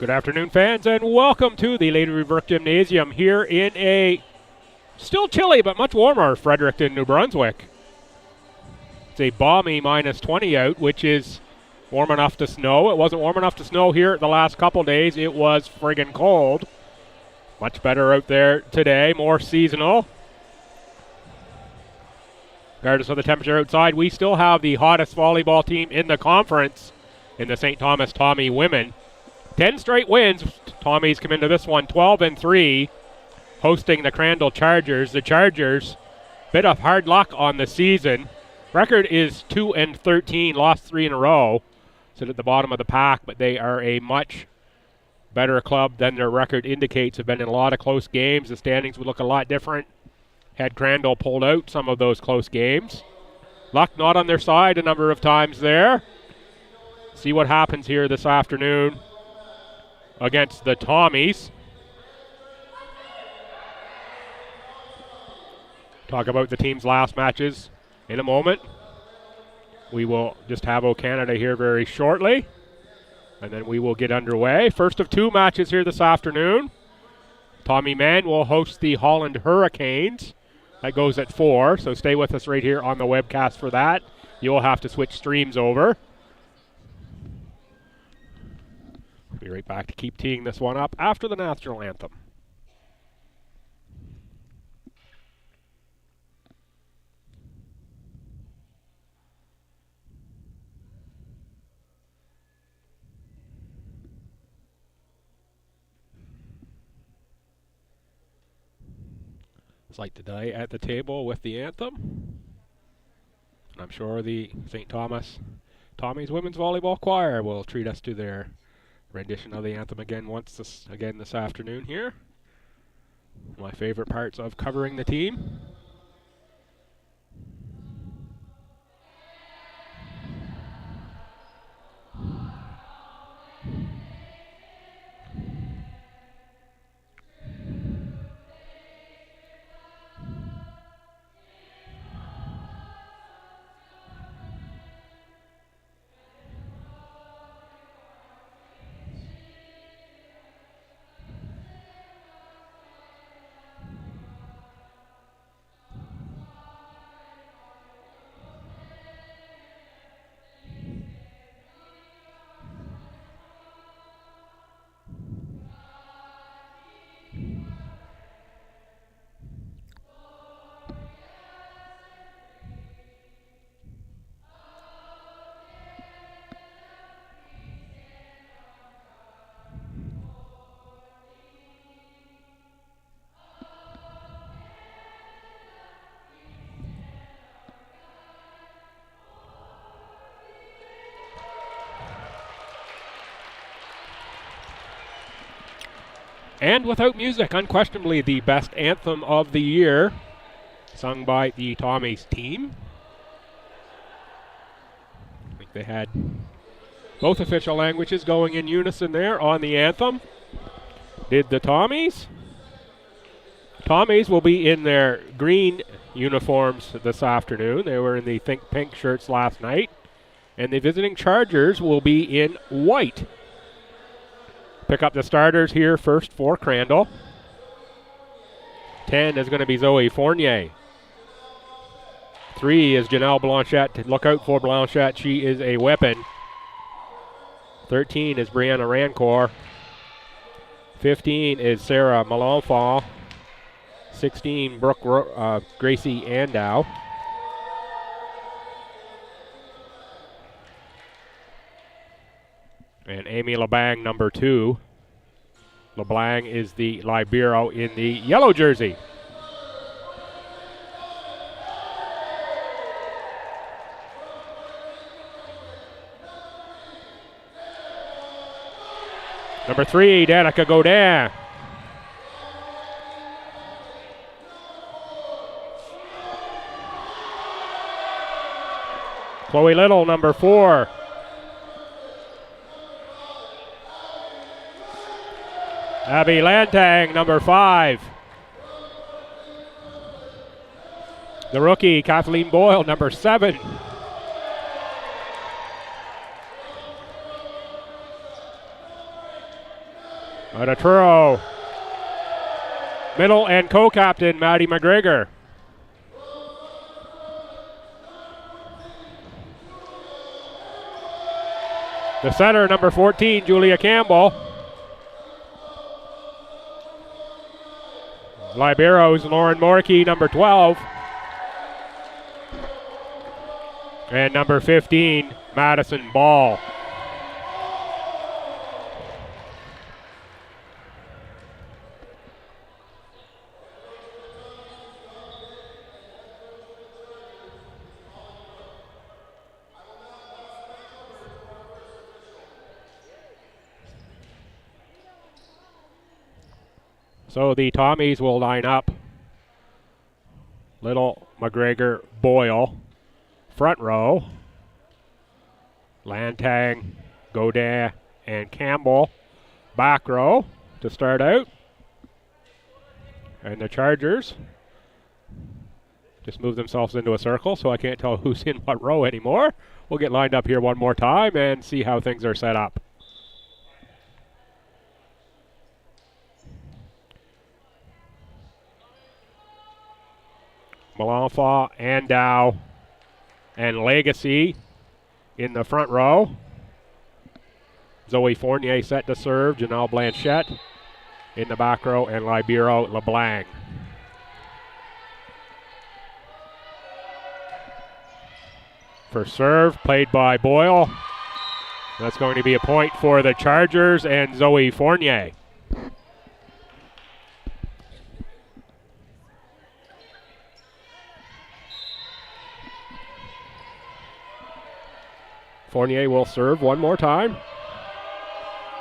Good afternoon, fans, and welcome to the Lady Reverk Gymnasium here in a still chilly but much warmer Fredericton, New Brunswick. It's a balmy minus 20 out, which is warm enough to snow. It wasn't warm enough to snow here the last couple days. It was friggin' cold. Much better out there today, more seasonal. Regardless of the temperature outside, we still have the hottest volleyball team in the conference in the St. Thomas Tommy women. 10 straight wins. Tommies come into this one 12-3, hosting the Crandall Chargers. The Chargers, bit of hard luck on the season. Record is 2-13, lost 3 in a row. Sit at the bottom of the pack, but they are a much better club than their record indicates. Have been in a lot of close games. The standings would look a lot different had Crandall pulled out some of those close games. Luck not on their side a number of times there. See what happens here this afternoon against the Tommies. Talk about the team's last matches in a moment. We will just have O Canada here very shortly, and then we will get underway. First of two matches here this afternoon. Tommy Men will host the Holland Hurricanes. That goes at 4, so stay with us right here on the webcast for that. You will have to switch streams over. Be right back to keep teeing this one up after the national anthem. It's like today at the table with the anthem. And I'm sure the St. Thomas Tommy's Women's Volleyball Choir will treat us to their rendition of the anthem again this afternoon here. My favorite parts of covering the team. And without music, unquestionably the best anthem of the year, sung by the Tommies team. I think they had both official languages going in unison there on the anthem. Did the Tommies. Tommies will be in their green uniforms this afternoon. They were in the Think Pink shirts last night. And the visiting Chargers will be in white. Pick up the starters here first for Crandall. 10 is going to be Zoe Fournier. 3 is Janelle Blanchette. Look out for Blanchette. She is a weapon. 13 is Brianna Rancor. 15 is Sarah Malenfant. 16, Gracie Andow. And Amy LeBang, number 2. LeBlanc is the libero in the yellow jersey. Number 3, Danica Godin. Chloe Little, number 4. Abby Lantang, number 5. The rookie, Kathleen Boyle, number 7. Adaturo. Middle and co-captain Maddie McGregor. The setter, number 14, Julia Campbell. Liberos, Lauren Morkey, number 12. And number 15, Madison Ball. So the Tommies will line up. Little, McGregor, Boyle, front row. Lantang, Godin, and Campbell, back row to start out. And the Chargers just move themselves into a circle, so I can't tell who's in what row anymore. We'll get lined up here one more time and see how things are set up. Malenfant, Andow, and Legacy in the front row. Zoe Fournier set to serve. Janelle Blanchette in the back row, and Libero LeBlanc. First serve played by Boyle. That's going to be a point for the Chargers and Zoe Fournier. Fournier will serve one more time.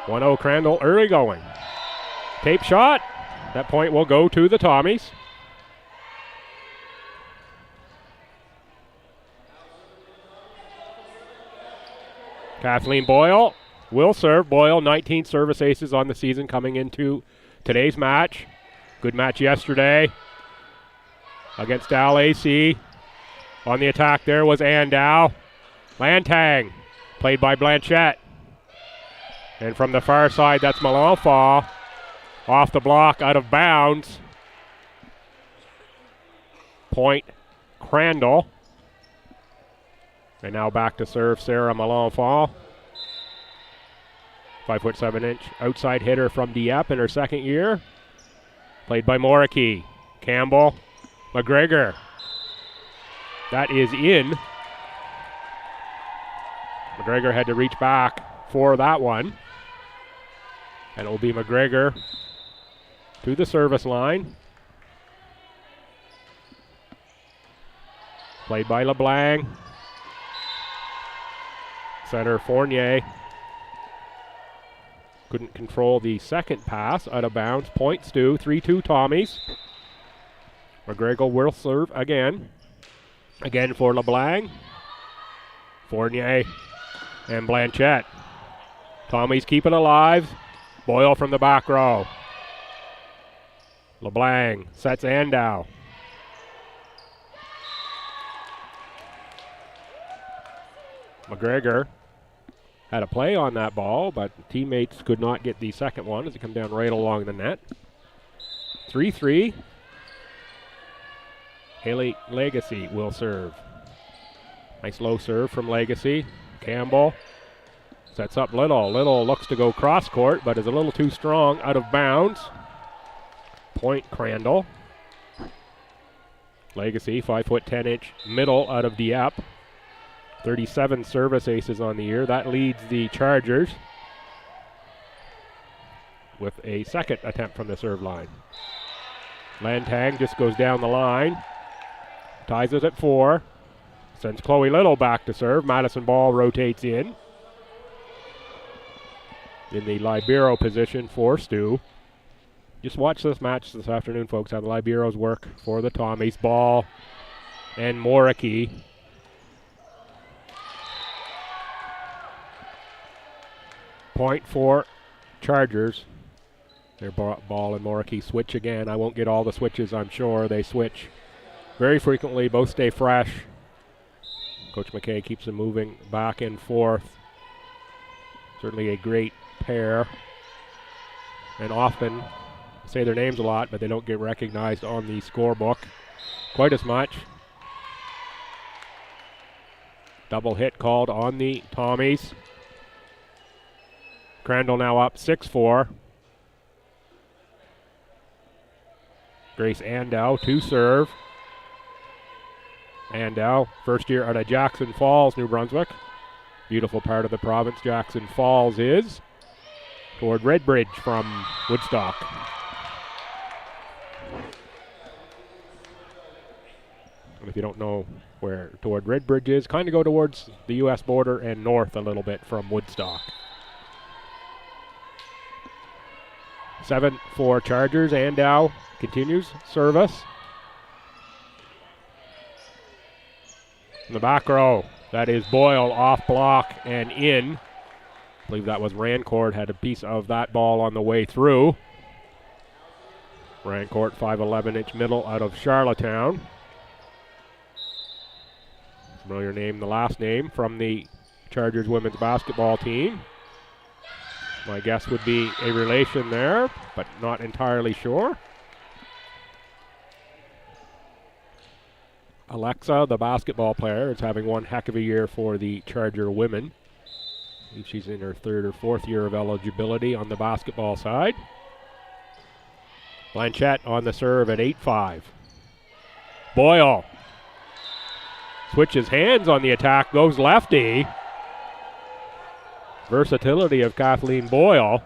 1-0 Crandall early going. Tape shot. That point will go to the Tommies. Kathleen Boyle will serve. Boyle, 19 service aces on the season coming into today's match. Good match yesterday against Al AC. On the attack there was Andow. Lantang, played by Blanchette. And from the far side, that's Malenfant. Off the block, out of bounds. Point, Crandall. And now back to serve Sarah Malenfant. 5'7" outside hitter from Dieppe in her second year. Played by Moriki. Campbell, McGregor. That is in. McGregor had to reach back for that one. And it will be McGregor to the service line. Played by LeBlanc. Center Fournier couldn't control the second pass, out of bounds. Point Stu, 3-2 Tommies. McGregor will serve again. Again for LeBlanc. Fournier and Blanchette. Tommies keep it alive. Boyle from the back row. LeBlanc sets Andow. McGregor had a play on that ball, but teammates could not get the second one as it come down right along the net. 3-3. Haley Legacy will serve. Nice low serve from Legacy. Campbell sets up Little. Little looks to go cross court, but is a little too strong, out of bounds. Point Crandall. Legacy, 5'10" middle out of Dieppe. 37 service aces on the year. That leads the Chargers with a second attempt from the serve line. Lantang just goes down the line. Ties it at 4. Sends Chloe Little back to serve. Madison Ball rotates in the libero position for Stu. Just watch this match this afternoon, folks, how the liberos work for the Tommies. Ball and Moriki. Point for Chargers. Their Ball and Moriki switch again. I won't get all the switches, I'm sure. They switch very frequently. Both stay fresh. Coach McKay keeps them moving back and forth. Certainly a great pair. and often say their names a lot, but they don't get recognized on the scorebook quite as much. Double hit called on the Tommies. Crandall now up 6-4. Grace Andow to serve. Andow, first year out of Jackson Falls, New Brunswick. Beautiful part of the province Jackson Falls is. Toward Redbridge from Woodstock. And if you don't know where toward Redbridge is, kind of go towards the U.S. border and north a little bit from Woodstock. 7-4 Chargers. Andow continues service. In the back row, that is Boyle off block and in. I believe that was Rancourt, had a piece of that ball on the way through. Rancourt, 5'11" middle out of Charlottetown. Familiar name, the last name from the Chargers women's basketball team. My guess would be a relation there, but not entirely sure. Alexa, the basketball player, is having one heck of a year for the Charger women. I believe she's in her 3rd or 4th year of eligibility on the basketball side. Blanchette on the serve at 8-5. Boyle switches hands on the attack, goes lefty. Versatility of Kathleen Boyle.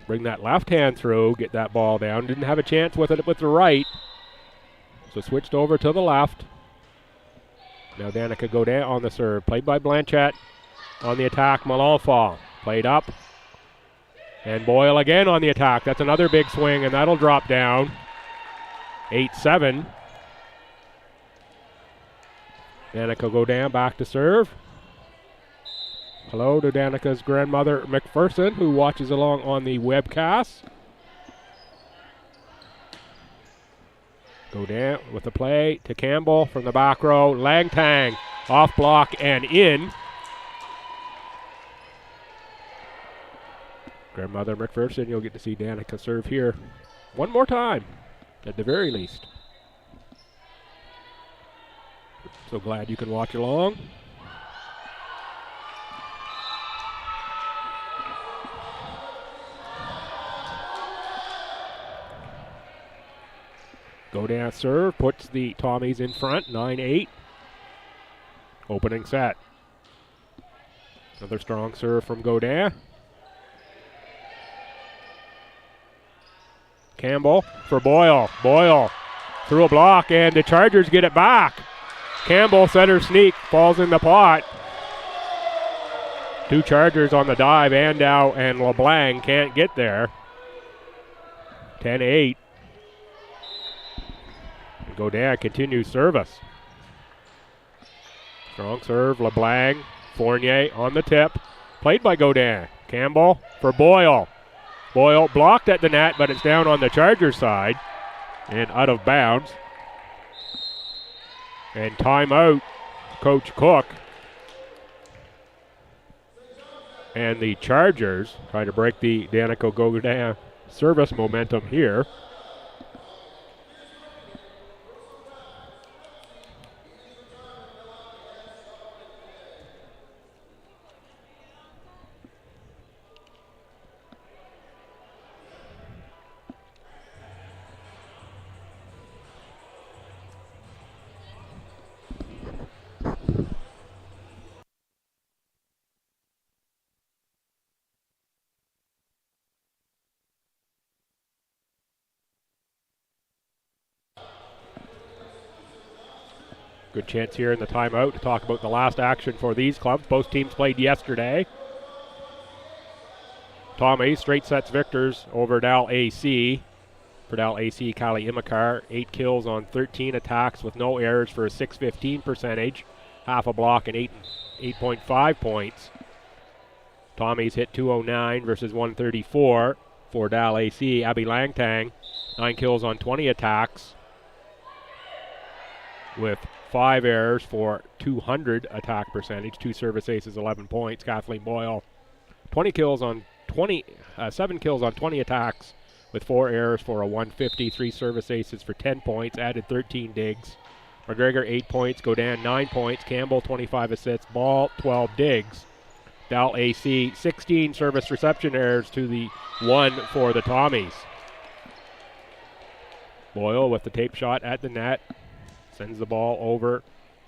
Bring that left hand through, get that ball down. Didn't have a chance with it with the right. So switched over to the left. Now Danica Godin on the serve. Played by Blanchette. On the attack, Malenfant. Played up. And Boyle again on the attack. That's another big swing, and that'll drop down. 8-7. Danica Godin back to serve. Hello to Danica's grandmother, McPherson, who watches along on the webcast. Godin with the play to Campbell from the back row. Langtang off block and in. Grandmother McPherson, you'll get to see Danica serve here one more time, at the very least. So glad you can watch along. Godin serve, puts the Tommies in front, 9-8. Opening set. Another strong serve from Godin. Campbell for Boyle. Boyle through a block, and the Chargers get it back. Campbell center sneak, falls in the pot. 2 Chargers on the dive. Andow and LeBlanc can't get there. 10-8. Godin continues service. Strong serve, LeBlanc. Fournier on the tip. Played by Godin. Campbell for Boyle. Boyle blocked at the net, but it's down on the Chargers side and out of bounds. And timeout, Coach Cook. And the Chargers trying to break the Danica Godin service momentum here. Good chance here in the timeout to talk about the last action for these clubs. Both teams played yesterday. Tommy, straight sets victors over Dal AC. For Dal AC, Kali Imakar, 8 kills on 13 attacks with no errors for a 6.15 percentage, half a block and 8.5 points. Tommy's hit 209 versus 134 for Dal AC. Abby Langtang, 9 kills on 20 attacks with 5 errors for 200 attack percentage, 2 service aces, 11 points. Kathleen Boyle, 20 kills on 7 kills on 20 attacks with 4 errors for a 150, 3 service aces for 10 points, added 13 digs. McGregor 8 points, Godin 9 points, Campbell 25 assists, Ball 12 digs. Dal AC 16 service reception errors to the 1 for the Tommies. Boyle with the tape shot at the net, sends the ball over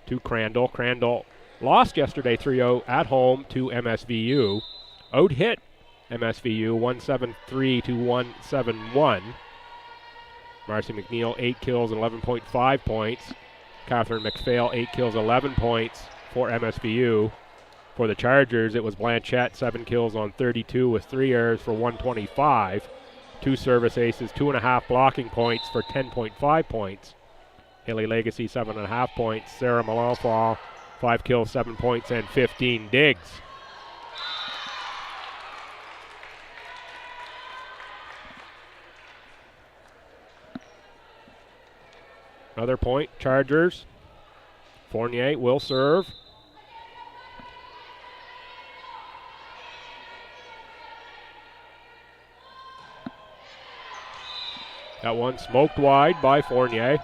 to Crandall. Crandall lost yesterday 3-0 at home to MSVU. Out-hit MSVU 173 to 171. Marcy McNeil 8 kills and 11.5 points. Catherine McPhail 8 kills, 11 points for MSVU. For the Chargers, it was Blanchette 7 kills on 32 with 3 errors for 125. 2 service aces, 2.5 blocking points for 10.5 points. Haley Legacy 7.5 points. Sarah Malenfant 5 kills, 7 points, and 15 digs. Another point, Chargers. Fournier will serve. That one smoked wide by Fournier.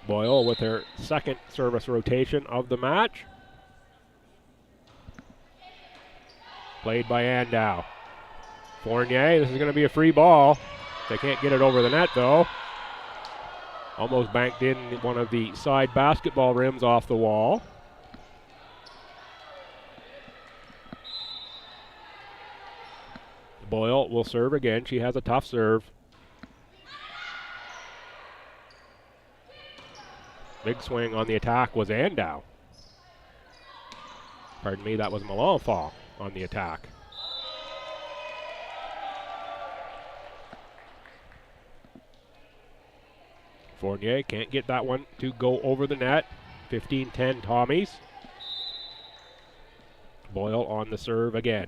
Boyle with her second service rotation of the match. Played by Andow. Fournier, this is going to be a free ball. They can't get it over the net though. Almost banked in one of the side basketball rims off the wall. Boyle will serve again. She has a tough serve. Big swing on the attack was Andow. Pardon me, that was Malenfant on the attack. Fournier can't get that one to go over the net. 15-10 Tommies. Boyle on the serve again.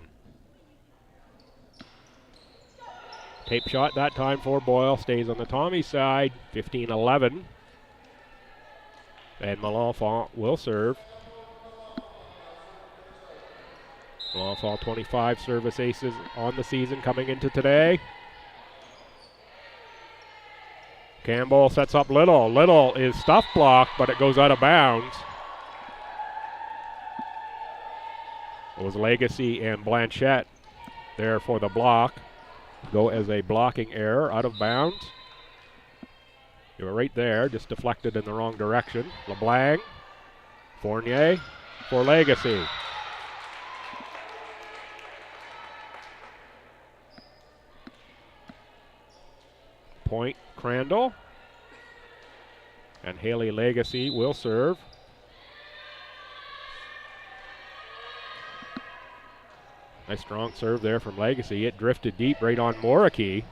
Tape shot that time for Boyle. Stays on the Tommy side. 15-11. And Malenfant will serve. Malenfant 25 service aces on the season coming into today. Campbell sets up Little. Little is stuff blocked, but it goes out of bounds. It was Legacy and Blanchette there for the block. Go as a blocking error out of bounds. You were right there, just deflected in the wrong direction. LeBlanc, Fournier for Legacy. Point Crandall. And Haley Legacy will serve. Nice strong serve there from Legacy. It drifted deep right on Moriki.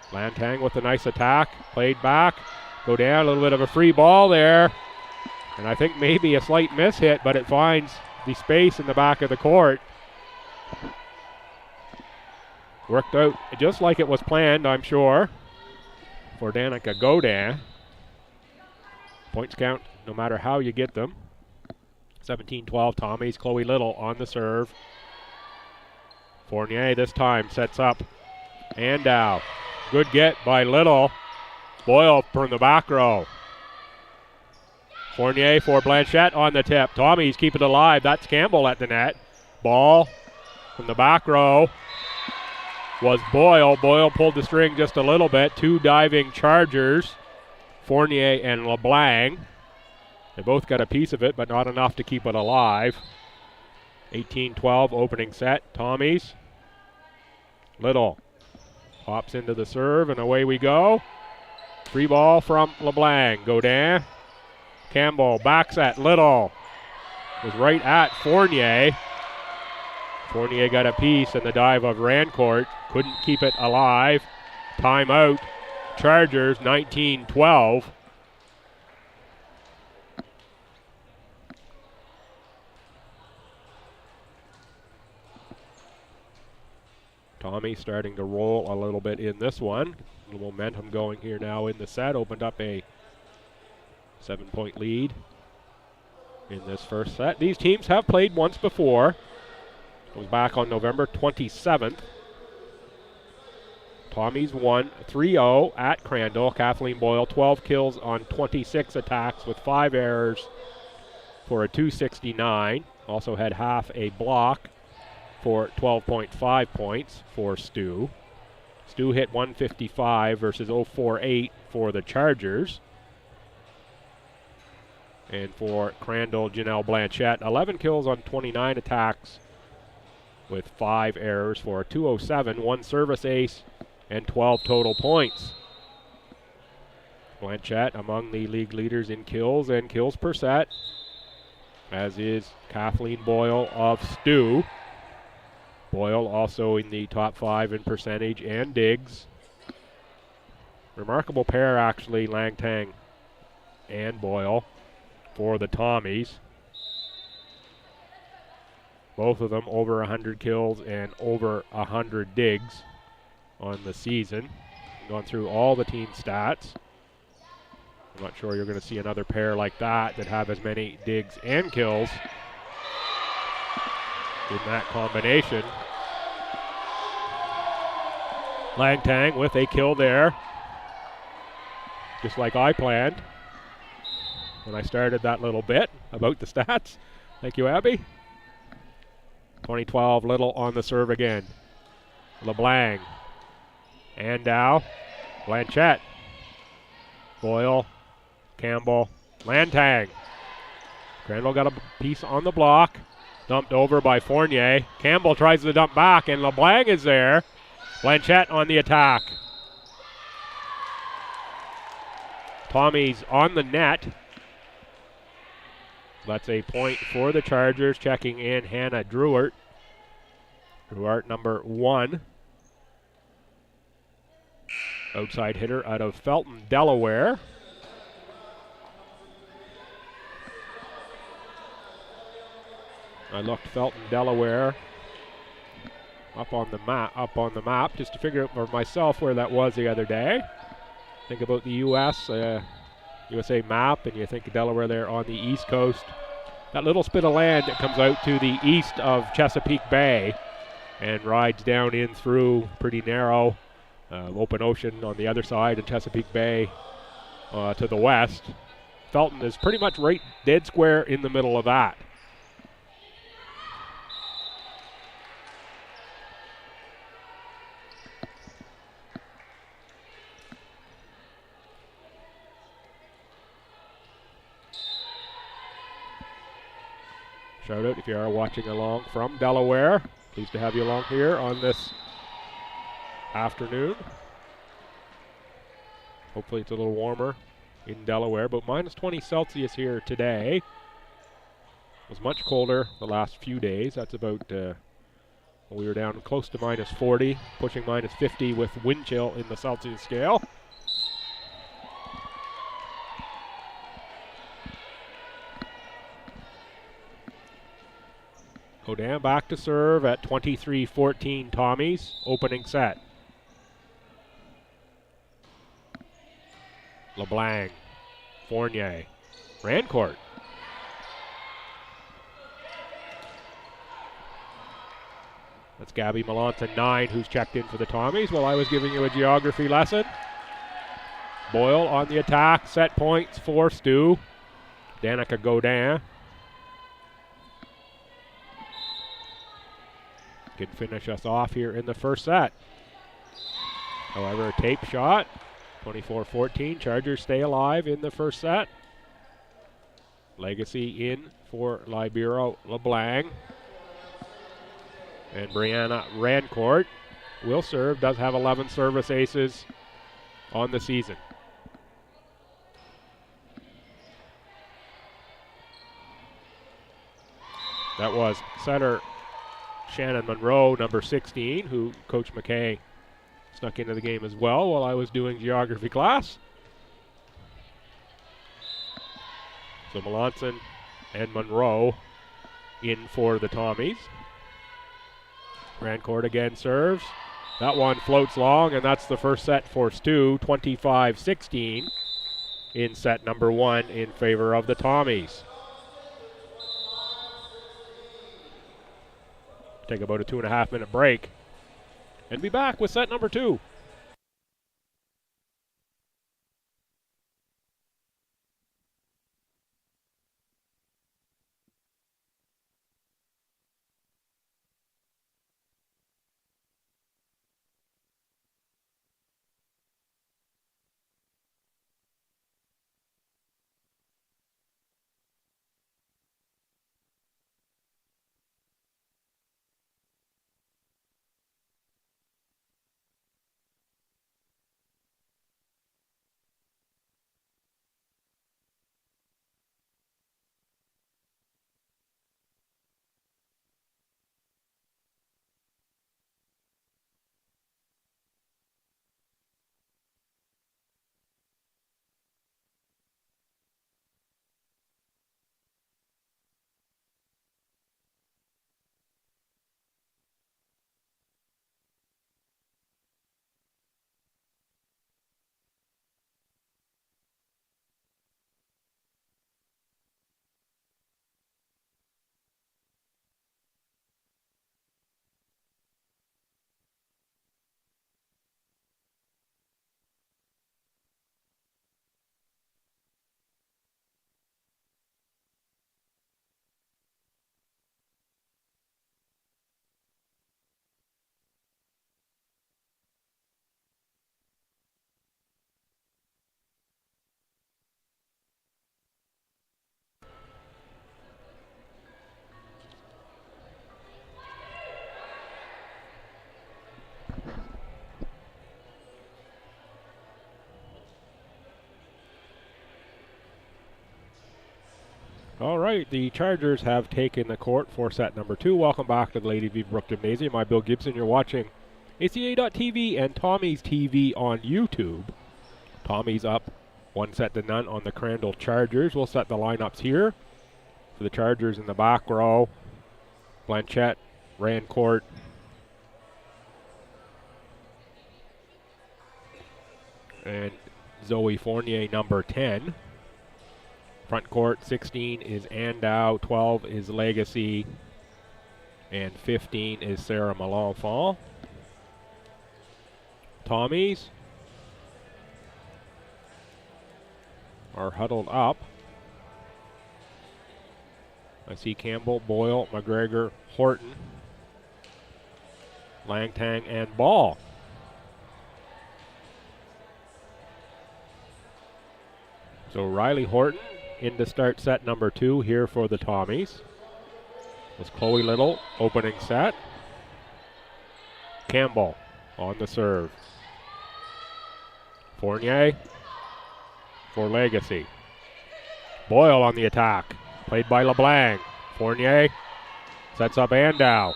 Lantang with a nice attack. Played back. Go down, a little bit of a free ball there. And I think maybe a slight miss hit, but it finds the space in the back of the court. Worked out just like it was planned, I'm sure, for Danica Godin. Points count no matter how you get them. 17-12 Tommies. Chloe Little on the serve. Fournier this time sets up Andow. Good get by Little. Boyle from the back row. Fournier for Blanchette on the tip. Tommies keep it alive. That's Campbell at the net. Ball from the back row was Boyle. Boyle pulled the string just a little bit. 2 diving Chargers, Fournier and LeBlanc. They both got a piece of it, but not enough to keep it alive. 18-12 opening set. Tommies. Little hops into the serve, and away we go. Free ball from LeBlanc. Godin. Campbell backs at Little. Was right at Fournier. Fournier got a piece, and the dive of Rancourt couldn't keep it alive. Timeout. Chargers 19-12. Tommy starting to roll a little bit in this one. A little momentum going here now in the set. Opened up a 7-point lead. in this first set. These teams have played once before. It was back on November 27th. Tommies won 3-0 at Crandall. Kathleen Boyle, 12 kills on 26 attacks with 5 errors for a 269. Also had half a block for 12.5 points for STU. STU hit 155 versus 048 for the Chargers. And for Crandall, Janelle Blanchette, 11 kills on 29 attacks with 5 errors for a 207, 1 service ace, and 12 total points. Blanchette among the league leaders in kills and kills per set, as is Kathleen Boyle of STU. Boyle also in the top 5 in percentage and digs. Remarkable pair, actually, Langtang and Boyle for the Tommies. Both of them over 100 kills and over 100 digs on the season. Gone through all the team stats. I'm not sure you're going to see another pair like that have as many digs and kills in that combination. Langtang with a kill there, just like I planned when I started that little bit about the stats. Thank you, Abby. 2012, Little on the serve again. LeBlanc. Andow. Blanchette. Boyle. Campbell. Langtang. Crandall got a piece on the block. Dumped over by Fournier. Campbell tries to dump back, and LeBlanc is there. Blanchette on the attack. Tommy's on the net. That's a point for the Chargers. Checking in Hannah Druart. Druart, number 1. Outside hitter out of Felton, Delaware. I looked Felton, Delaware up on the map just to figure out for myself where that was the other day. Think about the USA map, and you think of Delaware there on the east coast. That little spit of land that comes out to the east of Chesapeake Bay and rides down in through pretty narrow open ocean on the other side and Chesapeake Bay to the west. Felton is pretty much right dead square in the middle of that. Shout out if you are watching along from Delaware. Pleased to have you along here on this afternoon. Hopefully it's a little warmer in Delaware, but minus 20 Celsius here today. It was much colder the last few days. That's about, we were down close to minus 40, pushing minus 50 with wind chill in the Celsius scale. Godin back to serve at 23-14 Tommies, opening set. LeBlanc, Fournier, Rancourt. That's Gabby Melanson, 9, who's checked in for the Tommies while I was giving you a geography lesson. Boyle on the attack, set points for STU. Danica Godin can finish us off here in the first set. However, a tape shot, 24-14. Chargers stay alive in the first set. Legacy in for Libero LeBlanc. And Brianna Rancourt will serve, does have 11 service aces on the season. That was setter Shannon Monroe, number 16, who Coach McKay snuck into the game as well while I was doing geography class. So Melanson and Monroe in for the Tommies. Rancourt again serves. That one floats long, and that's the first set for STU, 25-16 in set number 1 in favor of the Tommies. Take about a 2.5-minute break and be back with set number 2. All right, the Chargers have taken the court for set number 2. Welcome back to the Lady V. Brook Gymnasium. I'm Bill Gibson. You're watching ACAA.TV and Tommy's TV on YouTube. Tommy's up 1-0 on the Crandall Chargers. We'll set the lineups here. For the Chargers in the back row, Blanchette, Rancourt, and Zoe Fournier, number 10. Front court, 16 is Andow, 12 is Legacy, and 15 is Sarah Malenfant. Tommies are huddled up. I see Campbell, Boyle, McGregor, Horton, Langtang, and Ball. So Riley Horton in to start set number 2 here for the Tommies. Was Chloe Little opening set. Campbell on the serve. Fournier for Legacy. Boyle on the attack. Played by LeBlanc. Fournier sets up Andow.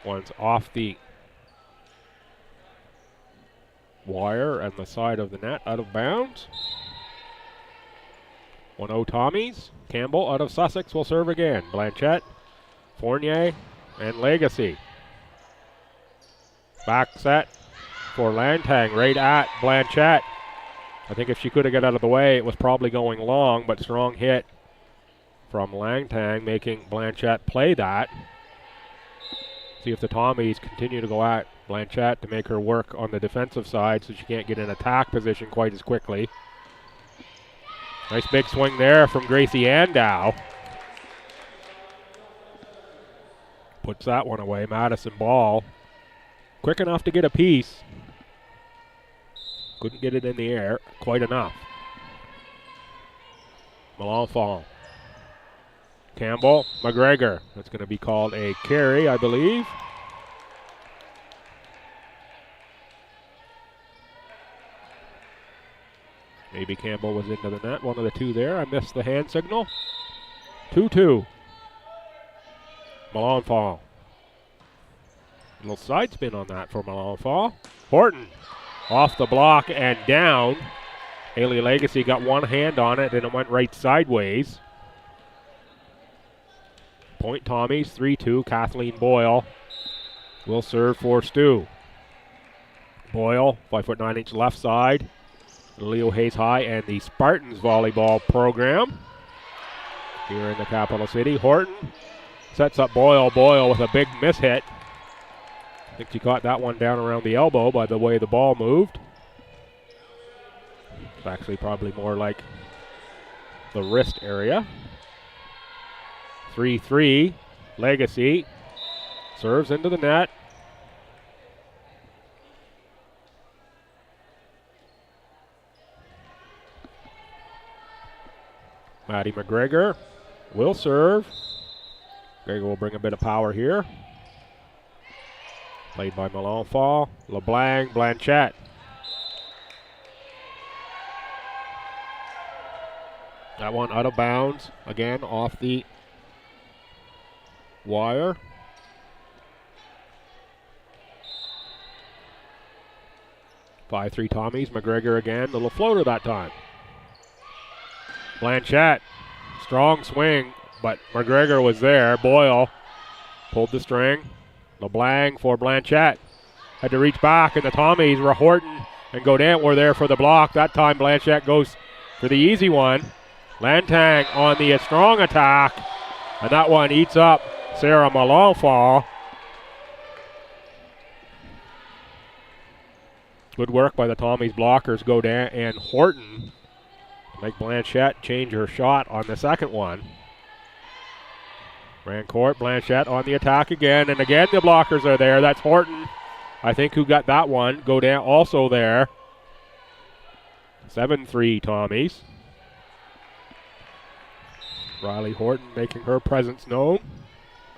One's off the wire and the side of the net, out of bounds. 1-0 Tommies. Campbell out of Sussex will serve again. Blanchette, Fournier, and Legacy. Back set for Langtang right at Blanchette. I think if she could have got out of the way, it was probably going long, but strong hit from Langtang, making Blanchette play that. See if the Tommies continue to go at Blanchette to make her work on the defensive side so she can't get in attack position quite as quickly. Nice big swing there from Gracie Andow. Puts that one away. Madison Ball. Quick enough to get a piece. Couldn't get it in the air quite enough. Malenfant. Campbell, McGregor. That's going to be called a carry, I believe. Maybe Campbell was into the net. One of the two there. I missed the hand signal. 2-2. Malenfant. Little side spin on that for Malenfant. Horton off the block and down. Haley Legacy got one hand on it and it went right sideways. Point Tommies, 3-2. Kathleen Boyle will serve for Stu. Boyle, 5'9" left side. Leo Hayes High and the Spartans volleyball program. here in the capital city. Horton sets up Boyle. Boyle with a big miss hit. I think she caught that one down around the elbow by the way the ball moved. It's actually probably more like the wrist area. 3-3. Legacy serves into the net. Maddie McGregor will serve. McGregor will bring a bit of power here. Played by Melanfall. LeBlanc, Blanchette. That one out of bounds. Again, off the wire. Five, 3 Tommies. McGregor again. Little floater that time. Blanchette. Strong swing, but McGregor was there. Boyle pulled the string. LeBlanc for Blanchette. Had to reach back, and the Tommies were Horton and Godin were there for the block. That time Blanchette goes for the easy one. Lantang on the strong attack, and that one eats up Sarah Melanfall. Good work by the Tommies blockers, Godin and Horton. Make Blanchette change her shot on the second one. Rancourt, Blanchette on the attack again, and again the blockers are there. That's Horton, I think, who got that one. Godin also there. 7-3 Tommies. Riley Horton making her presence known.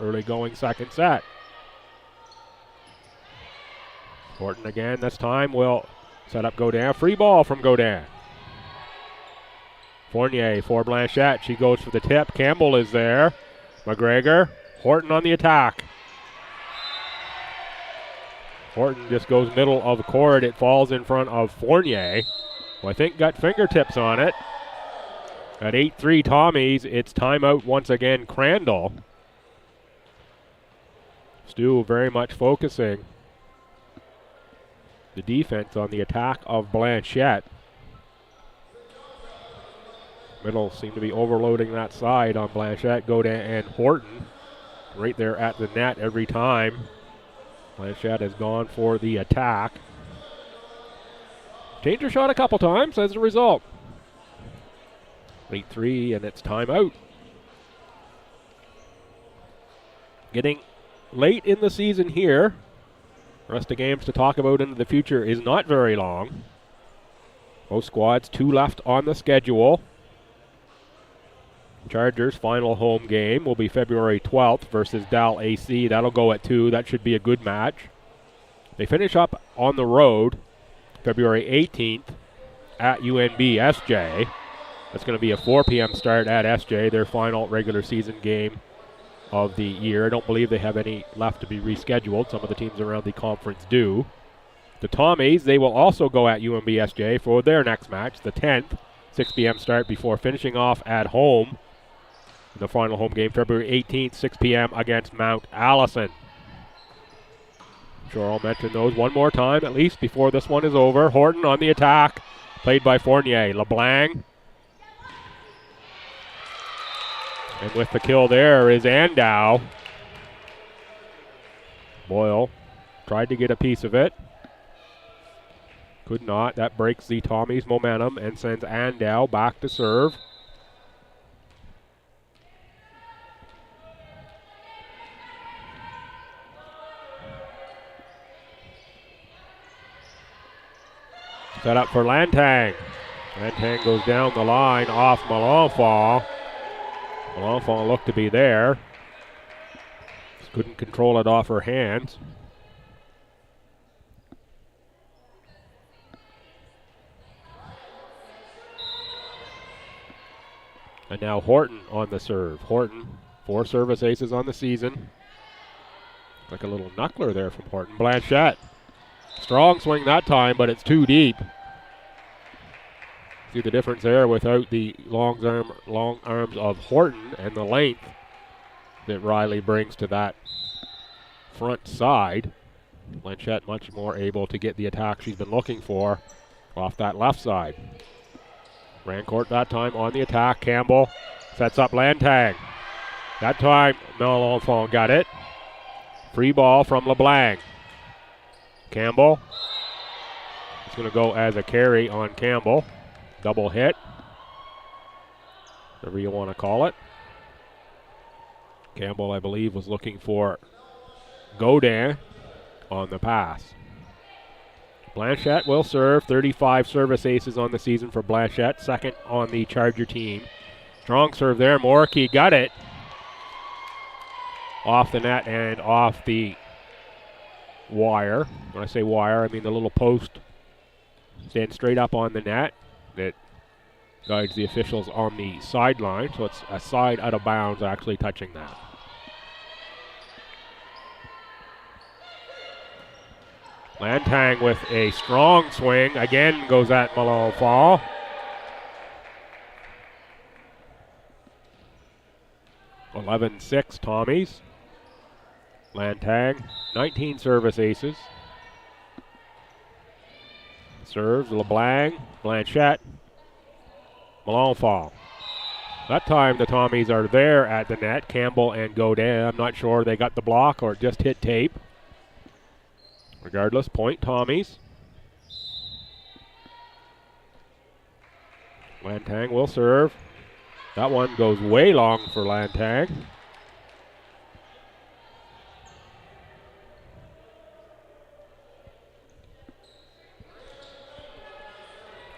Early going second set. Horton again, this time will set up Godin. Free ball from Godin. Fournier for Blanchette. She goes for the tip. Campbell is there. McGregor. Horton on the attack. Horton just goes middle of the court. It falls in front of Fournier, who I think got fingertips on it. At 8-3 Tommies, it's timeout once again, Crandall. STU very much focusing the defense on the attack of Blanchette. Middle seem to be overloading that side on Blanchette, Godin, and Horton. Right there at the net every time. Blanchette has gone for the attack. Changed her shot a couple times as a result. 8-3, and it's timeout. Getting late in the season here. The rest of games to talk about into the future is not very long. Both squads, 2 left on the schedule. Chargers' final home game will be February 12th versus Dal AC. That'll go at 2. That should be a good match. They finish up on the road February 18th at UNB SJ. That's going to be a 4 p.m. start at SJ, their final regular season game of the year. I don't believe they have any left to be rescheduled. Some of the teams around the conference do. The Tommies, they will also go at UNB SJ for their next match, the 10th, 6 p.m. start before finishing off at home. The final home game, February 18th, 6 p.m. against Mount Allison. I'm sure I'll mention those one more time, at least, before this one is over. Horton on the attack, played by Fournier. LeBlanc. And with the kill there is Andow. Boyle tried to get a piece of it. Could not. That breaks the Tommies' momentum and sends Andow back to serve. Set up for Lantang. Lantang goes down the line off Melanfall. Melanfall looked to be there. Just couldn't control it off her hands. And now Horton on the serve. Horton, 4 service aces on the season. Like a little knuckler there from Horton. Blanchette. Strong swing that time, but it's too deep. See the difference there without the long arms of Horton and the length that Riley brings to that front side. Blanchette much more able to get the attack she's been looking for off that left side. Rancourt that time on the attack. Campbell Sets up Lantang. That time, Melanchthon got it. Free ball from LeBlanc. Campbell. It's going to go as a carry on Campbell. Double hit. Whatever you want to call it. Campbell, I believe, was looking for Godin on the pass. Blanchette will serve. 35 service aces on the season for Blanchette. Second on the Charger team. Strong serve there. Morkey got it. Off the net and off the wire. When I say wire, I mean the little post. Stands straight up on the net. That guides the officials on the sideline. So it's a side out of bounds actually touching that. Lantang with a strong swing. Again goes at Melanchthon. (11-6) Tommies. Lantang, 19 service aces. Serves LeBlanc, Blanchette, Melanchthon. That time the Tommies are there at the net. Campbell and Godin. I'm not sure they got the block or just hit tape. Regardless, point Tommies. Lantang will serve. That one goes way long for Lantang.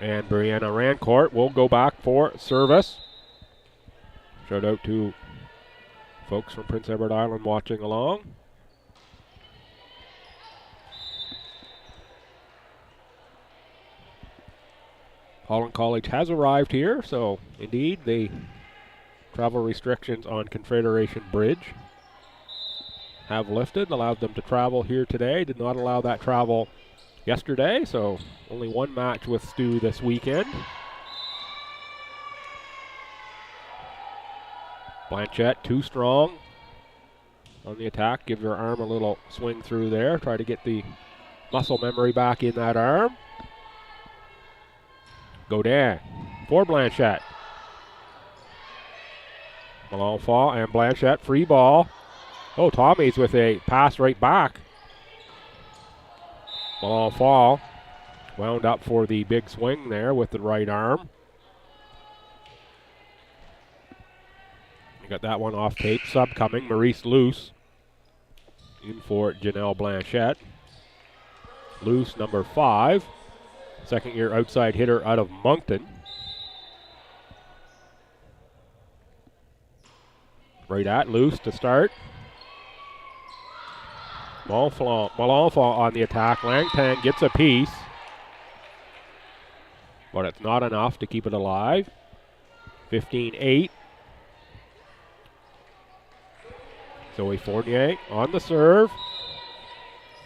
And Brianna Rancourt will go back for service. Shout out to folks from Prince Edward Island watching along. Holland College has arrived here, so indeed the travel restrictions on Confederation Bridge have lifted, allowed them to travel here today. Did not allow that travel yesterday, so only one match with STU this weekend. Blanchette too strong on the attack. Give your arm a little swing through there. Try to get the muscle memory back in that arm. Godin for Blanchette. Melanchthon and Blanchette, free ball. Oh, Tommy's with a pass right back. Melanchthon wound up for the big swing there with the right arm. You got that one off tape. Sub coming, Maurice Luce in for Janelle Blanchette. Luce, number 5. Second-year outside hitter out of Moncton. Right at Luce to start. Melanchthon on the attack. Lantang gets a piece, but it's not enough to keep it alive. 15-8. Zoe Fournier on the serve.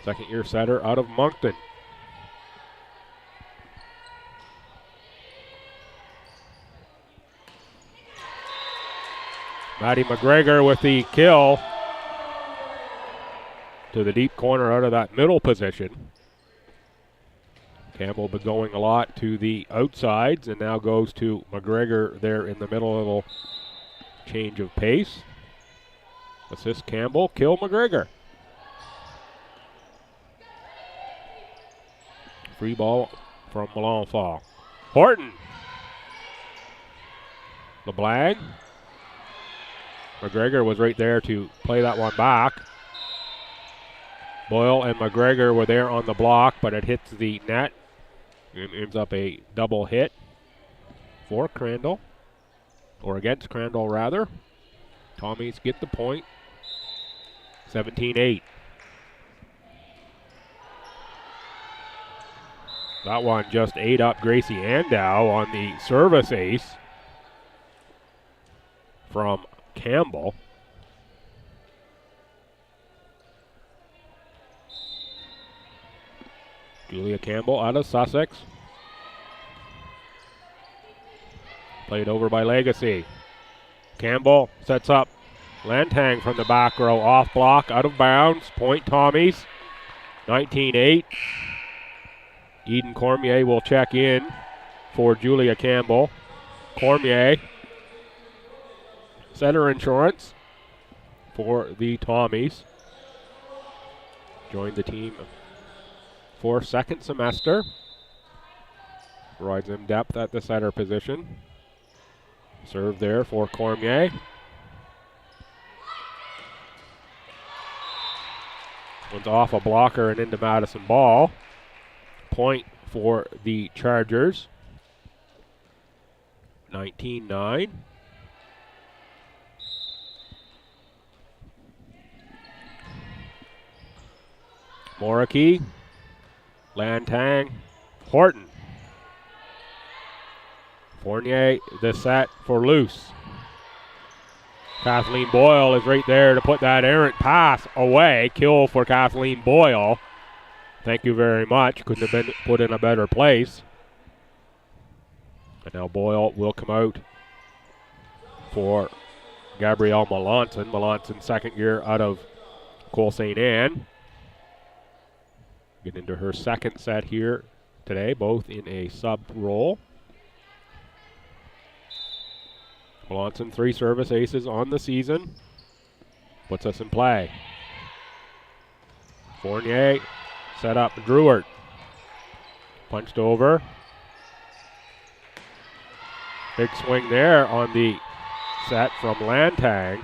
Second-year setter out of Moncton. Maddie McGregor with the kill to the deep corner out of that middle position. Campbell been going a lot to the outsides and now goes to McGregor there in the middle. A little change of pace. Assist Campbell, kill McGregor. Free ball from Melanchthon. Horton. LeBlanc. McGregor was right there to play that one back. Boyle and McGregor were there on the block, but it hits the net. It ends up a double hit for Crandall, or against Crandall rather. Tommies get the point. 17-8. That one just ate up Gracie Andow on the service ace from Campbell. Julia Campbell out of Sussex. Played over by Legacy. Campbell sets up Lantang from the back row. Off block, out of bounds. Point Tommies. 19-8. Eden Cormier will check in for Julia Campbell. Cormier Setter Insurance for the Tommies. Joined the team for second semester. Provides them depth at the setter position. Serve there for Cormier. One's off a blocker and into Madison Ball. Point for the Chargers. 19-9. Moriki, Lantang, Horton. Fournier, the set for Luce. Kathleen Boyle is right there to put that errant pass away. Kill for Kathleen Boyle. Thank you very much. Couldn't have been put in a better place. And now Boyle will come out for Gabrielle Melanson. Melanson, second year out of Cole St. Anne. Get into her second set here today, both in a sub role. Melanson, 3 service aces on the season. Puts us in play. Fournier set up Druert. Punched over. Big swing there on the set from Lantang.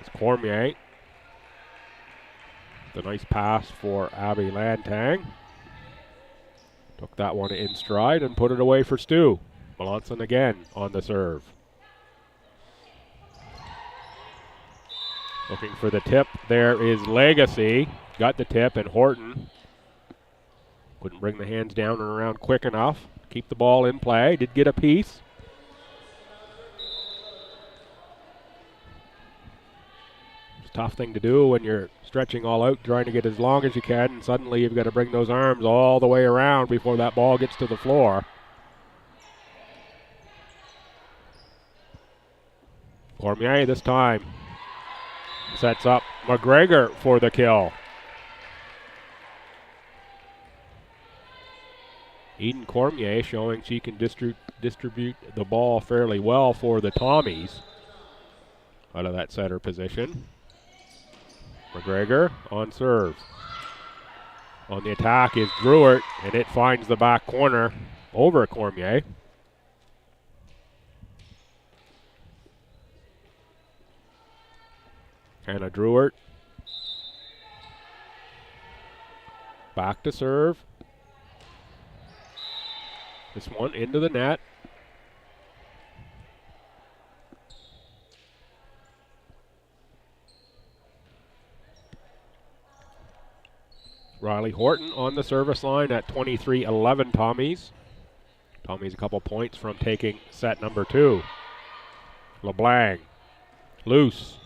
It's Cormier. The nice pass for Abby Lantang. Took that one in stride and put it away for Stu. Melanson again on the serve. Looking for the tip. There is Legacy. Got the tip, and Horton couldn't bring the hands down and around quick enough. Keep the ball in play. Did get a piece. It's a tough thing to do when you're stretching all out, trying to get as long as you can, and suddenly you've got to bring those arms all the way around before that ball gets to the floor. Cormier this time sets up McGregor for the kill. Eden Cormier showing she can distribute the ball fairly well for the Tommies out of that setter position. McGregor on serve. On the attack is Druert, and it finds the back corner over Cormier. Hannah Druert. Back to serve. This one into the net. Riley Horton on the service line at 23-11 Tommies. Tommies a couple points from taking set number 2. LeBlanc. Loose.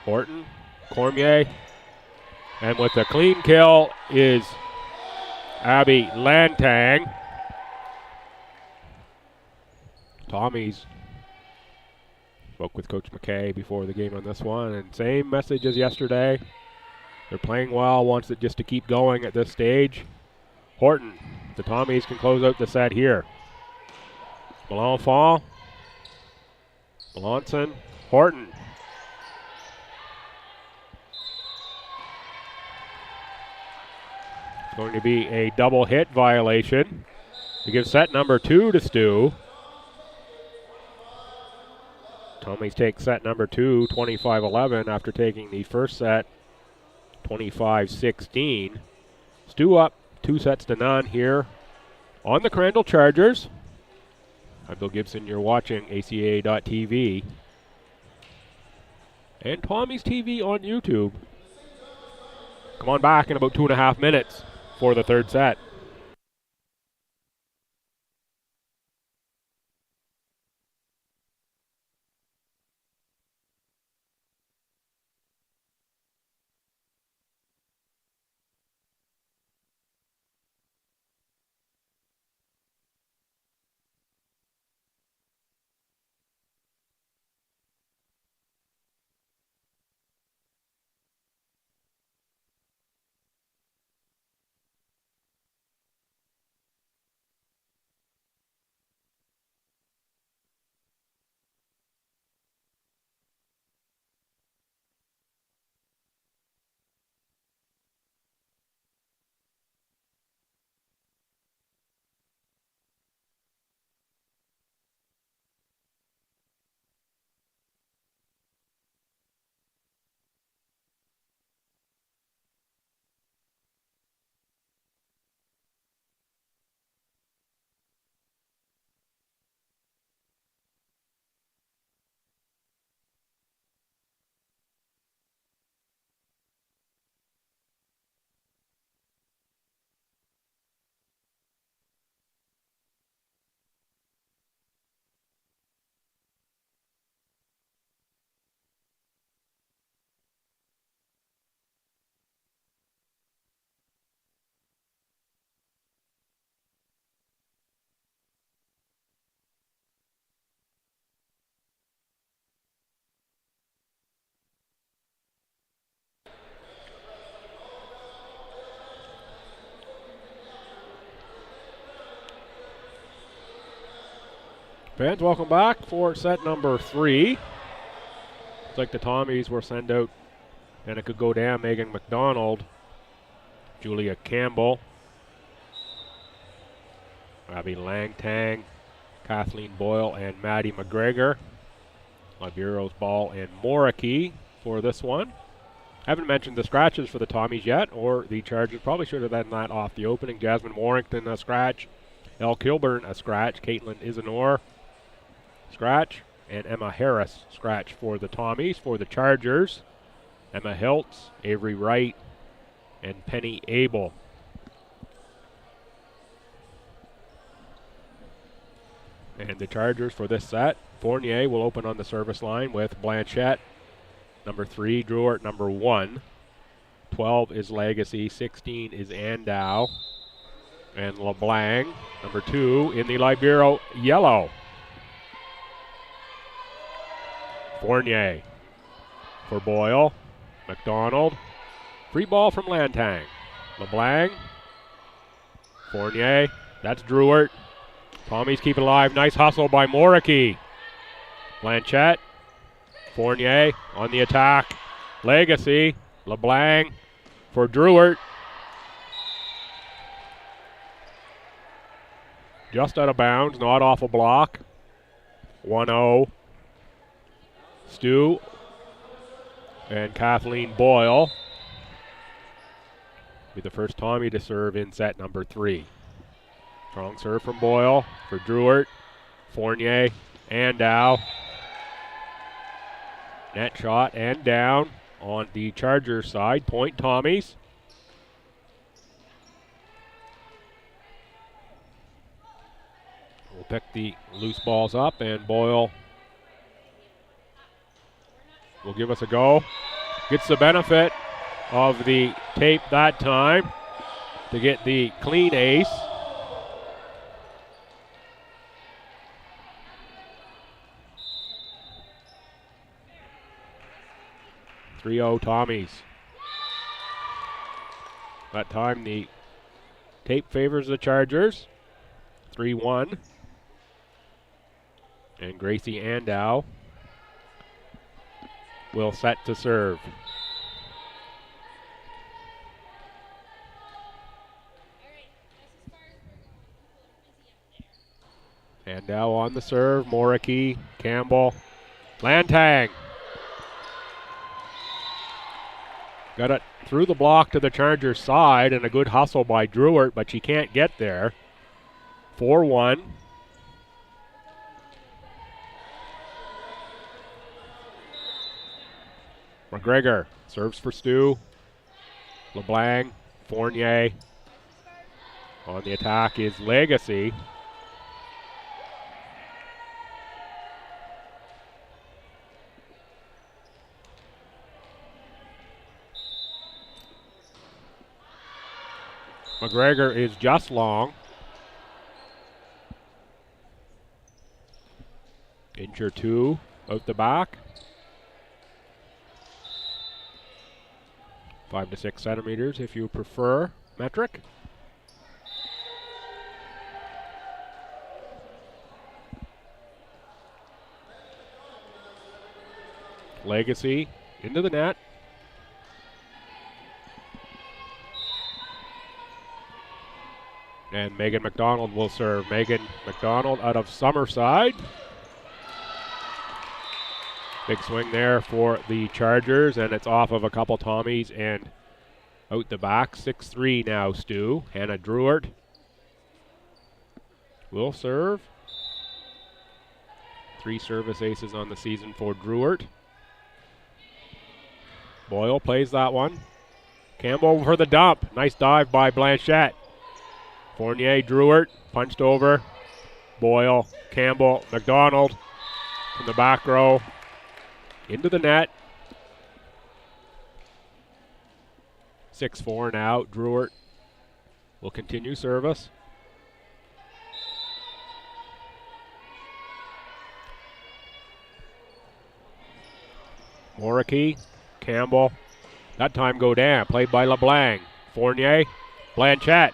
Horton, Cormier, and with the clean kill is Abby Lantang. Tommies spoke with Coach McKay before the game on this one, and same message as yesterday. They're playing well, wants it just to keep going at this stage. Horton, the Tommies can close out the set here. Melanson, Melanson, Horton. Going to be a double hit violation to give set number 2 to Stu. Tommies take set number 2, 25-11, after taking the first set, 25-16. Stu up 2-0 here on the Crandall Chargers. I'm Bill Gibson. You're watching ACAA.TV and Tommies TV on YouTube. Come on back in about 2.5 minutes for the third set. Fans, welcome back for set number 3. Looks like the Tommies will send out, and it could go down, Megan McDonald, Julia Campbell, Abby Langtang, Kathleen Boyle, and Maddie McGregor. Libero's Ball and Moriki for this one. Haven't mentioned the scratches for the Tommies yet, or the Chargers. Probably should have done that off the opening. Jasmine Warrington, a scratch. Elle Kilburn, a scratch. Caitlin Isanor, scratch. And Emma Harris, scratch for the Tommies. For the Chargers, Emma Hiltz, Avery Wright, and Penny Abel. And the Chargers for this set, Fournier will open on the service line with Blanchette, number 3, Druart, number 1. 12 is Legacy, 16 is Andow, and LeBlanc, number 2, in the Libero yellow. Fournier for Boyle, McDonald, free ball from Lantang. LeBlanc, Fournier, that's Druart. Tommies keep it alive, nice hustle by Moriki. Blanchette, Fournier on the attack. Legacy, LeBlanc for Druart. Just out of bounds, not off a block. 1-0. Stu and Kathleen Boyle be the first Tommy to serve in set number 3. Strong serve from Boyle for Druart. Fournier, Andow. Net shot and down on the Chargers side. Point Tommies. We'll pick the loose balls up, and Boyle will give us a go. Gets the benefit of the tape that time to get the clean ace. Tommies. That time the tape favors the Chargers. 3-1. And Gracie Andow will set to serve. Andow on the serve. Moriki, Campbell, Lantang. Got it through the block to the Chargers side, and a good hustle by Druart, but she can't get there. 4-1. McGregor serves for Stu. LeBlanc, Fournier. On the attack is Legacy. McGregor is just long. Inch or 2 out the back. 5 to 6 centimeters if you prefer metric. Legacy into the net. And Megan McDonald will serve. Megan McDonald out of Summerside. Big swing there for the Chargers, and it's off of a couple Tommies and out the back. 6-3 now, Stu. Hannah Druart will serve. 3 service aces on the season for Druart. Boyle plays that one. Campbell for the dump. Nice dive by Blanchette. Fournier, Druart, punched over. Boyle, Campbell, McDonald from the back row. Into the net. 6-4 now. Druart will continue service. Moriki, Campbell. That time go down. Played by LeBlanc. Fournier, Blanchette.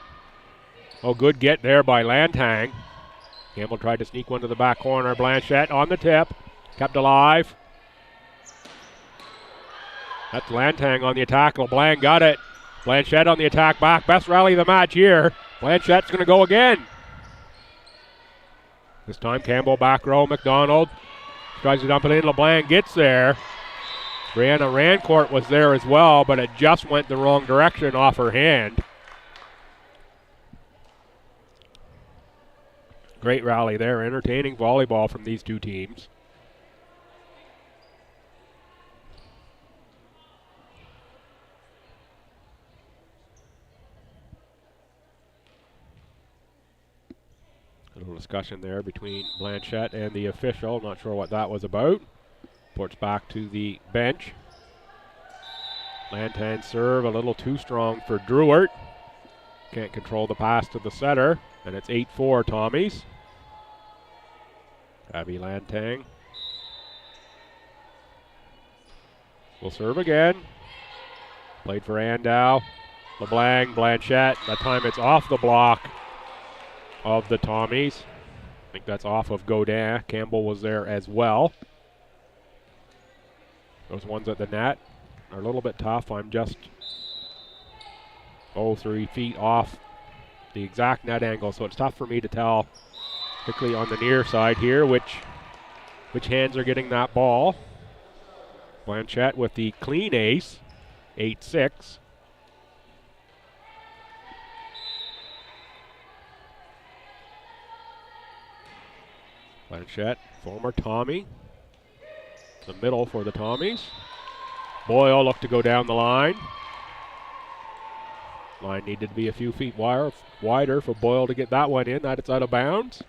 Oh, good get there by Lantang. Campbell tried to sneak one to the back corner. Blanchette on the tip. Kept alive. That's Lantang on the attack. LeBlanc got it. Blanchette on the attack back. Best rally of the match here. Blanchette's going to go again. This time Campbell back row. McDonald tries to dump it in. LeBlanc gets there. Brianna Rancourt was there as well, but it just went the wrong direction off her hand. Great rally there. Entertaining volleyball from these two teams. A little discussion there between Blanchette and the official. Not sure what that was about. Ports back to the bench. Lantang serve a little too strong for Druart. Can't control the pass to the setter. And it's 8-4 Tommies. Abby Lantang will serve again. Played for Andow. LeBlanc, Blanchette. That time it's off the block of the Tommies. I think that's off of Godin. Campbell was there as well. Those ones at the net are a little bit tough. I'm just 3 feet off the exact net angle, so it's tough for me to tell, particularly on the near side here, which hands are getting that ball. Blanchette with the clean ace, 8-6. Blanchette, former Tommy. The middle for the Tommies. Boyle looked to go down the line. Line needed to be a few feet wider for Boyle to get that one in. That it's out of bounds.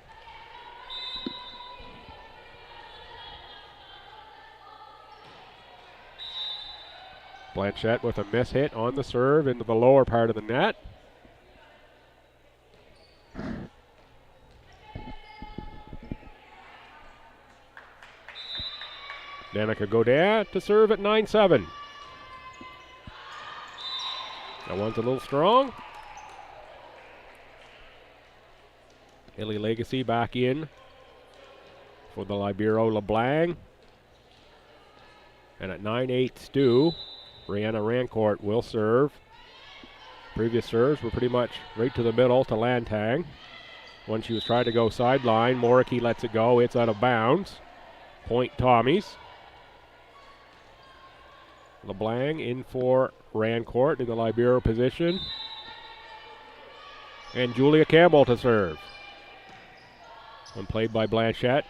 Blanchette with a miss hit on the serve into the lower part of the net. Danica Godin to serve at 9-7. That one's a little strong. Haley Legacy back in for the Libero LeBlanc. And at 9-8 Stu, Brianna Rancourt will serve. Previous serves were pretty much right to the middle to Lantang. When she was trying to go sideline, Moricky lets it go. It's out of bounds. Point Tommies. LeBlanc in for Rancourt in the libero position. And Julia Campbell to serve. One played by Blanchette.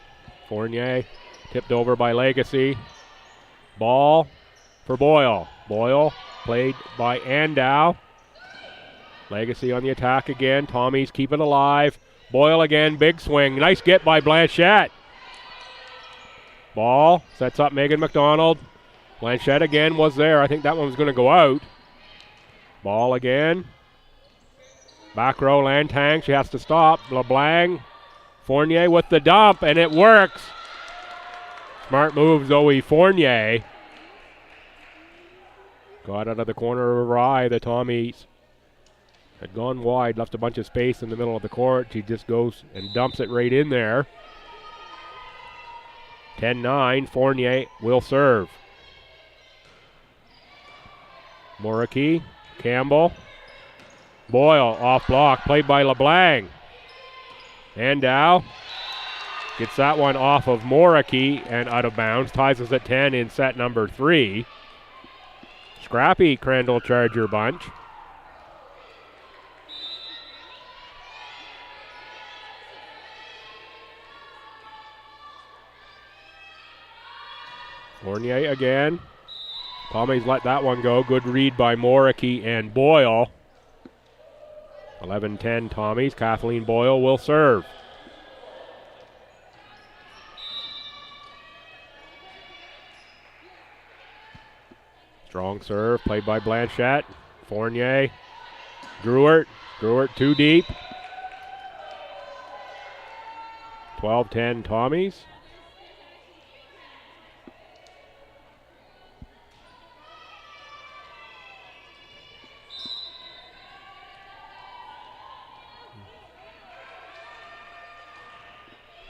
Fournier tipped over by Legacy. Ball for Boyle. Boyle played by Andow. Legacy on the attack again. Tommies keep it alive. Boyle again, big swing. Nice get by Blanchette. Ball sets up Megan McDonald. Blanchette again was there. I think that one was going to go out. Ball again. Back row, Lantang. She has to stop. LeBlanc. Fournier with the dump, and it works. Smart move, Zoe Fournier. Got out of the corner of her eye. The Tommies had gone wide, left a bunch of space in the middle of the court. She just goes and dumps it right in there. 10-9. Fournier will serve. Moricky, Campbell, Boyle off block, played by LeBlanc. Andow gets that one off of Moricky and out of bounds, ties us at 10 in set number 3. Scrappy Crandall Charger bunch. Fournier again. Tommies let that one go. Good read by Moricky and Boyle. 11-10 Tommies. Kathleen Boyle will serve. Strong serve played by Blanchette. Fournier. Druart. Druart too deep. 12-10 Tommies.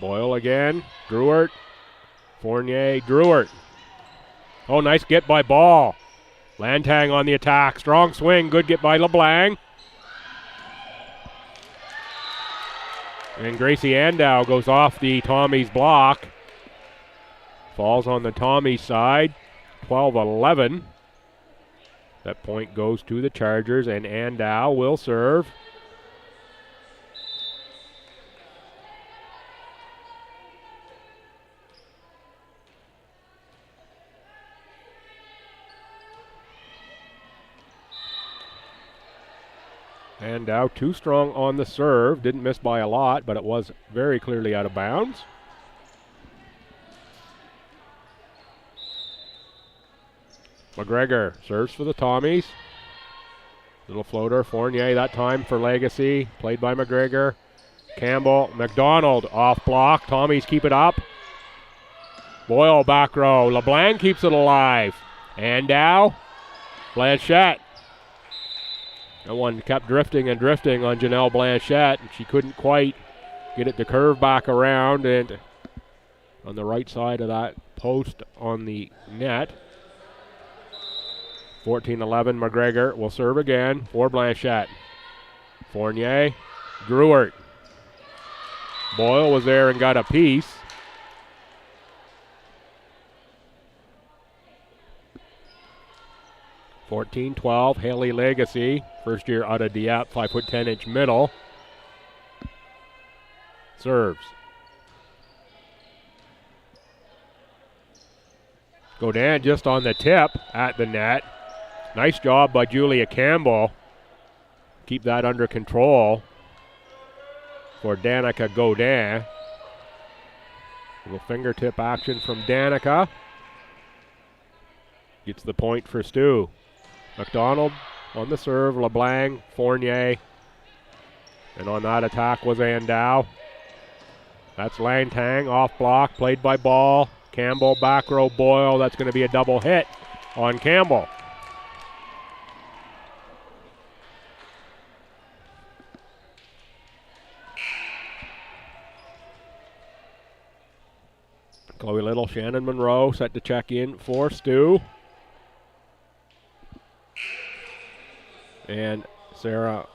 Boyle again. Druart. Fournier. Druart. Oh, nice get by Ball. Lantang on the attack. Strong swing. Good get by LeBlanc. And Gracie Andow goes off the Tommies block. Falls on the Tommies side. 12-11. That point goes to the Chargers, and Andow will serve. Andow too strong on the serve. Didn't miss by a lot, but it was very clearly out of bounds. McGregor serves for the Tommies. Little floater, Fournier that time for Legacy. Played by McGregor. Campbell, McDonald off block. Tommies keep it up. Boyle back row. LeBlanc keeps it alive. Andow. Blanchette. That one kept drifting and drifting on Janelle Blanchette, and she couldn't quite get it to curve back around, and on the right side of that post on the net. 14-11, McGregor will serve again for Blanchette. Fournier, Druart. Boyle was there and got a piece. (14-12), Haley Legacy, first year out of Dieppe, 5'10" middle. Serves. Godin just on the tip at the net. Nice job by Julia Campbell. Keep that under control for Danica Godin. Little fingertip action from Danica. Gets the point for Stu. McDonald on the serve, LeBlanc, Fournier. And on that attack was Andow. That's Lantang off block, played by Ball. Campbell, back row, Boyle. That's going to be a double hit on Campbell. Chloe Little, Shannon Monroe set to check in for Stu. And Sarah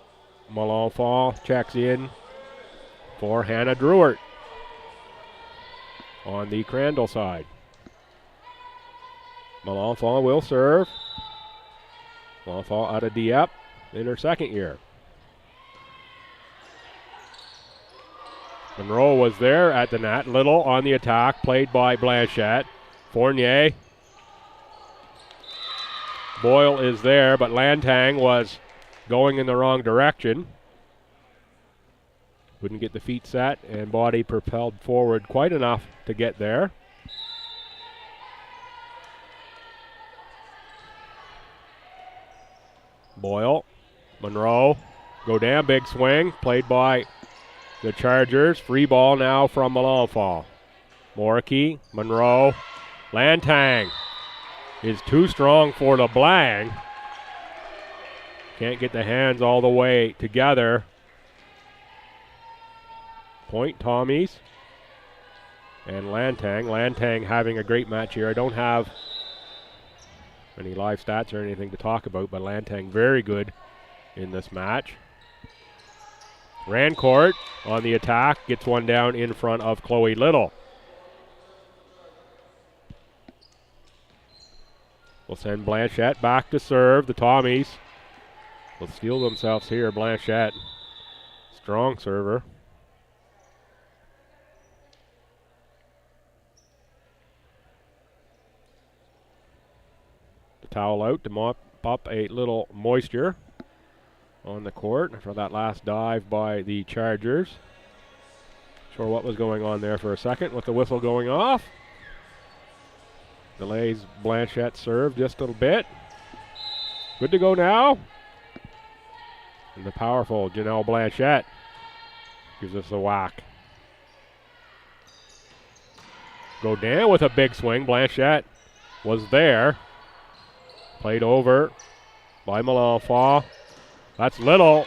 Malenfant checks in for Hannah Druart on the Crandall side. Malenfant will serve. Malenfant out of Dieppe in her second year. Monroe was there at the net. Little on the attack, played by Blanchette. Fournier. Boyle is there, but Lantang was going in the wrong direction. Couldn't get the feet set, and body propelled forward quite enough to get there. Boyle, Monroe, Godin, big swing, played by the Chargers. Free ball now from Malenfant. Moriki, Monroe, Lantang is too strong for LeBlanc. Can't get the hands all the way together. Point Tommies and Lantang. Lantang having a great match here. I don't have any live stats or anything to talk about, but Lantang very good in this match. Rancourt on the attack, gets one down in front of Chloe Little. We'll send Blanchette back to serve. The Tommies will steal themselves here. Blanchette, strong server. The towel out to mop up a little moisture on the court for that last dive by the Chargers. Sure what was going on there for a second with the whistle going off. Delays Blanchette serve just a little bit. Good to go now. And the powerful Janelle Blanchette gives us a whack. Godin with a big swing. Blanchette was there. Played over by Malenfant. That's Little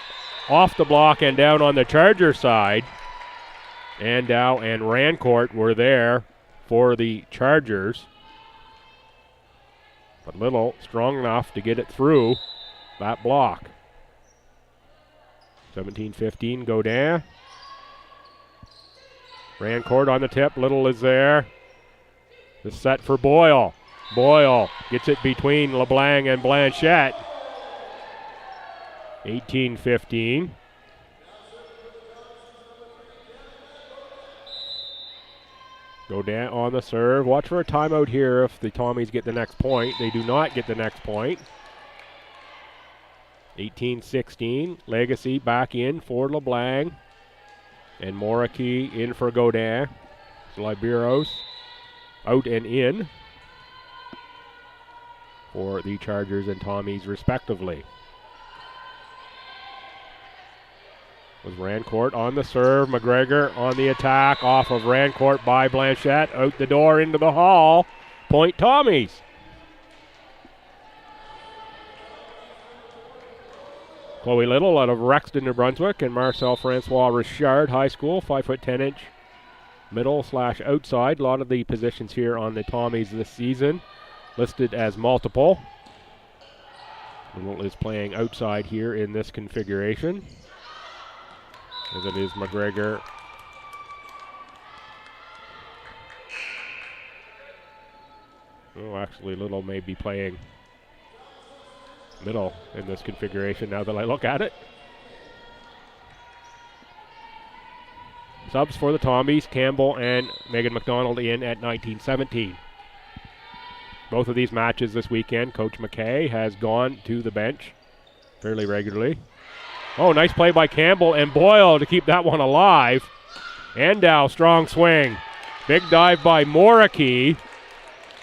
off the block and down on the Charger side. Andow and Rancourt were there for the Chargers. But Little strong enough to get it through that block. 17-15 Godin. Rancourt on the tip. Little is there. The set for Boyle. Boyle gets it between LeBlanc and Blanchette. 18-15. Godin on the serve. Watch for a timeout here if the Tommies get the next point. They do not get the next point. 18-16. Legacy back in for LeBlanc. And Moriki in for Godin. Liberos out and in for the Chargers and Tommies respectively. Was Rancourt on the serve. McGregor on the attack. Off of Rancourt by Blanchette. Out the door into the hall. Point Tommies. Chloe Little out of Rexton, New Brunswick, and Marcel Francois Richard High School, 5'10" middle / outside. A lot of the positions here on the Tommies this season listed as multiple. Little is playing outside here in this configuration, as it is McGregor. Oh, actually, Little may be playing middle in this configuration now that I look at it. Subs for the Tommies, Campbell and Megan McDonald in at 19-17. Both of these matches this weekend, Coach McKay has gone to the bench fairly regularly. Oh, nice play by Campbell and Boyle to keep that one alive. Andow, strong swing. Big dive by Moriki.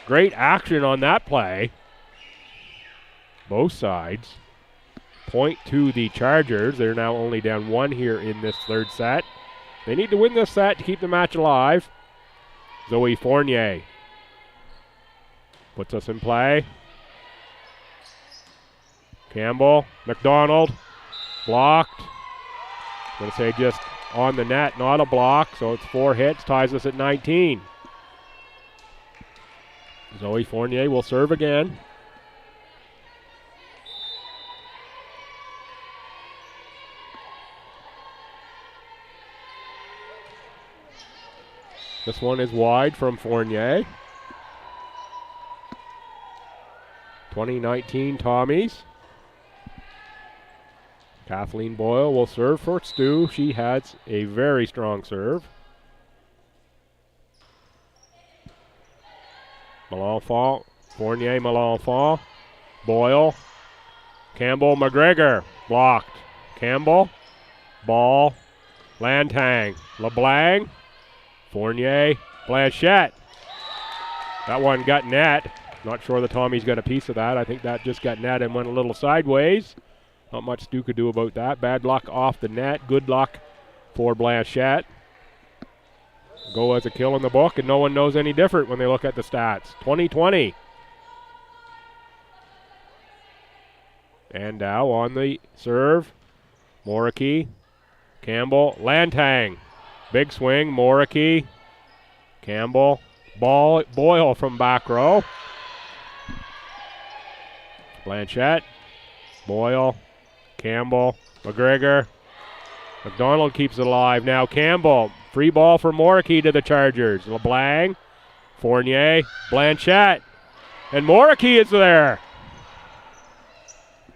Great action on that play. Both sides. Point to the Chargers. They're now only down one here in this third set. They need to win this set to keep the match alive. Zoe Fournier puts us in play. Campbell, McDonald, blocked. I'm going to say just on the net, not a block, so it's 4 hits, ties us at 19. Zoe Fournier will serve again. This one is wide from Fournier. 2019 Tommies. Kathleen Boyle will serve for Stu. She has a very strong serve. Melanfant, Fournier, Melanfant, Boyle, Campbell, McGregor, blocked. Campbell, ball, Lantang, LeBlanc, Fournier, Blanchette. That one got net. Not sure the Tommies got a piece of that. I think that just got net and went a little sideways. Not much Stu could do about that. Bad luck off the net. Good luck for Blanchette. Go as a kill in the book, and no one knows any different when they look at the stats. 20-20. Andow on the serve. Moriki, Campbell, Lantang. Big swing, Moriki, Campbell, ball, Boyle from back row. Blanchette, Boyle, Campbell, McGregor. McDonald keeps it alive. Now Campbell, free ball for Moriki to the Chargers. LeBlanc, Fournier, Blanchette, and Moriki is there.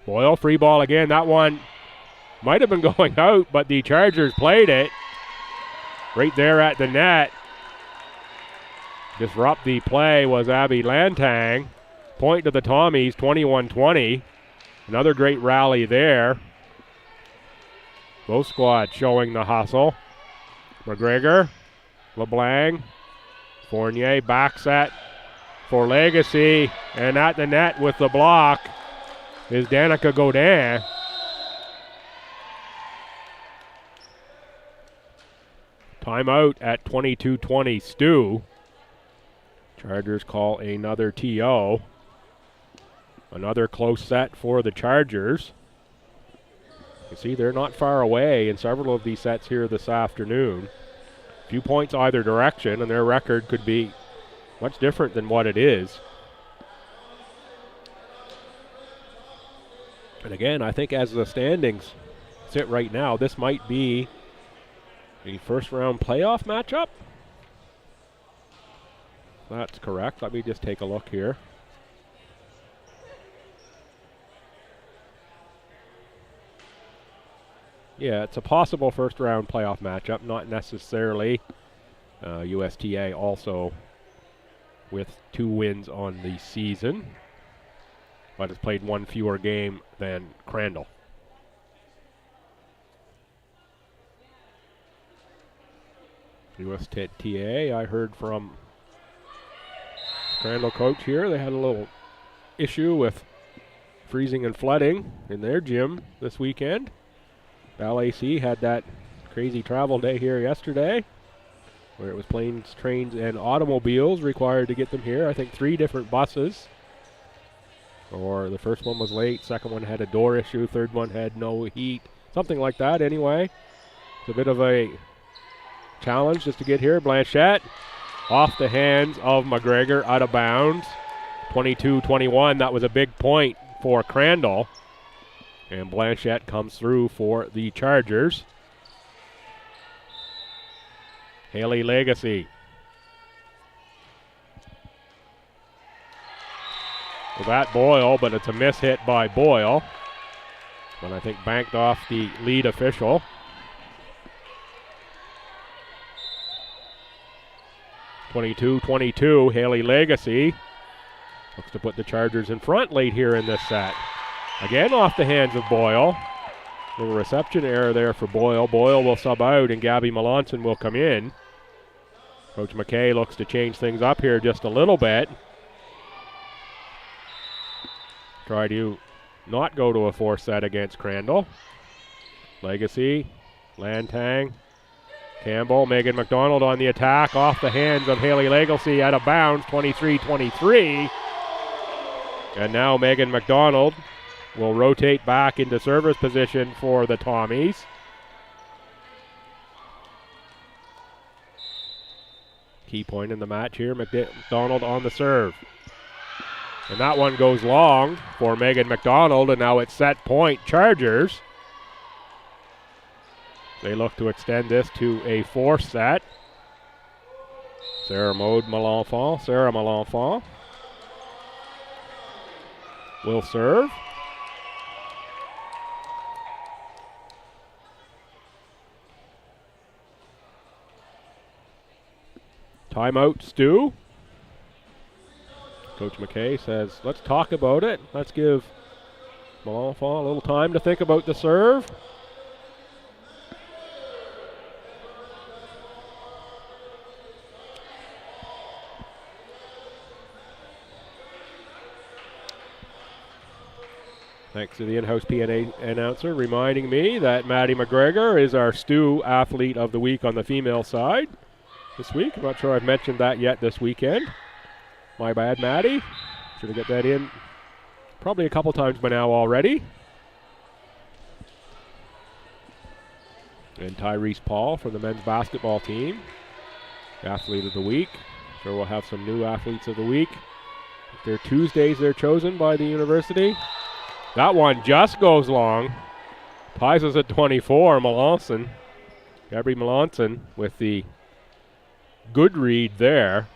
Boyle, free ball again. That one might have been going out, but the Chargers played it right there at the net. Disrupt the play was Abby Lantang. Point to the Tommies, 21-20. Another great rally there. Both squads showing the hustle. McGregor, LeBlanc, Fournier, back set for Legacy, and at the net with the block is Danica Godin. Timeout at 22-20 Stu. Chargers call another TO. Another close set for the Chargers. You see they're not far away in several of these sets here this afternoon. Few points either direction, and their record could be much different than what it is. And again, I think as the standings sit right now, this might be a first-round playoff matchup. That's correct. Let me just take a look here. Yeah, it's a possible first-round playoff matchup, not necessarily. USTA also with 2 wins on the season, but has played 1 fewer game than Crandall. USTA, I heard from Crandall coach here, they had a little issue with freezing and flooding in their gym this weekend. AC had that crazy travel day here yesterday, where it was planes, trains, and automobiles required to get them here. I think 3 different buses. Or the first one was late, second one had a door issue, third one had no heat, something like that anyway. It's a bit of a challenge just to get here. Blanchette off the hands of McGregor, out of bounds. 22-21, that was a big point for Crandall. And Blanchette comes through for the Chargers. Haley Legacy. Well, that Boyle, but it's a miss hit by Boyle. But I think banked off the lead official. (22-22), Haley Legacy looks to put the Chargers in front late here in this set. Again off the hands of Boyle. Little reception error there for Boyle. Boyle will sub out and Gabby Melanson will come in. Coach McKay looks to change things up here just a little bit. Try to not go to a 4th set against Crandall. Legacy, Lantang, Campbell, Megan McDonald on the attack, off the hands of Haley Legacy, out of bounds, 23-23. And now Megan McDonald will rotate back into service position for the Tommies. Key point in the match here, McDonald on the serve. And that one goes long for Megan McDonald, and now it's set point Chargers. They look to extend this to a 4th set. Sarah Melanfant will serve. Timeout, STU. Coach McKay says, let's talk about it. Let's give Melanfant a little time to think about the serve. Thanks to the in-house P&A announcer reminding me that Maddie McGregor is our STU Athlete of the Week on the female side this week. I'm not sure I've mentioned that yet this weekend. My bad, Maddie. Should have got that in probably a couple times by now already. And Tyrese Paul from the men's basketball team, Athlete of the Week. Sure we'll have some new Athletes of the Week. They're Tuesdays, they're chosen by the university. That one just goes long. Ties us at 24. Melanson, Gabby Melanson with the good read there.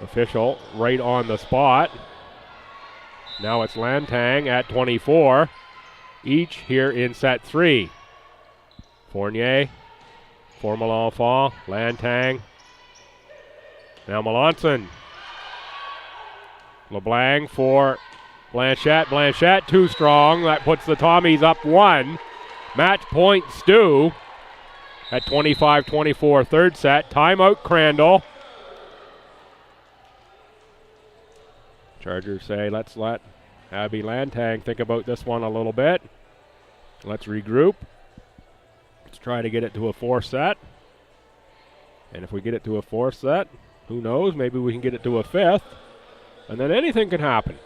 Official right on the spot. Now it's Lantang at 24. Each here in set 3. Fournier for Melanfant. Lantang. Now Melanson. LeBlanc for Blanchette. Blanchette too strong. That puts the Tommies up 1. Match point STU at 25-24 3rd set. Timeout Crandall. Chargers say, let's let Abby Lantang think about this one a little bit. Let's regroup. Let's try to get it to a 4th set. And if we get it to a 4th set, who knows, maybe we can get it to a 5th. And then anything can happen.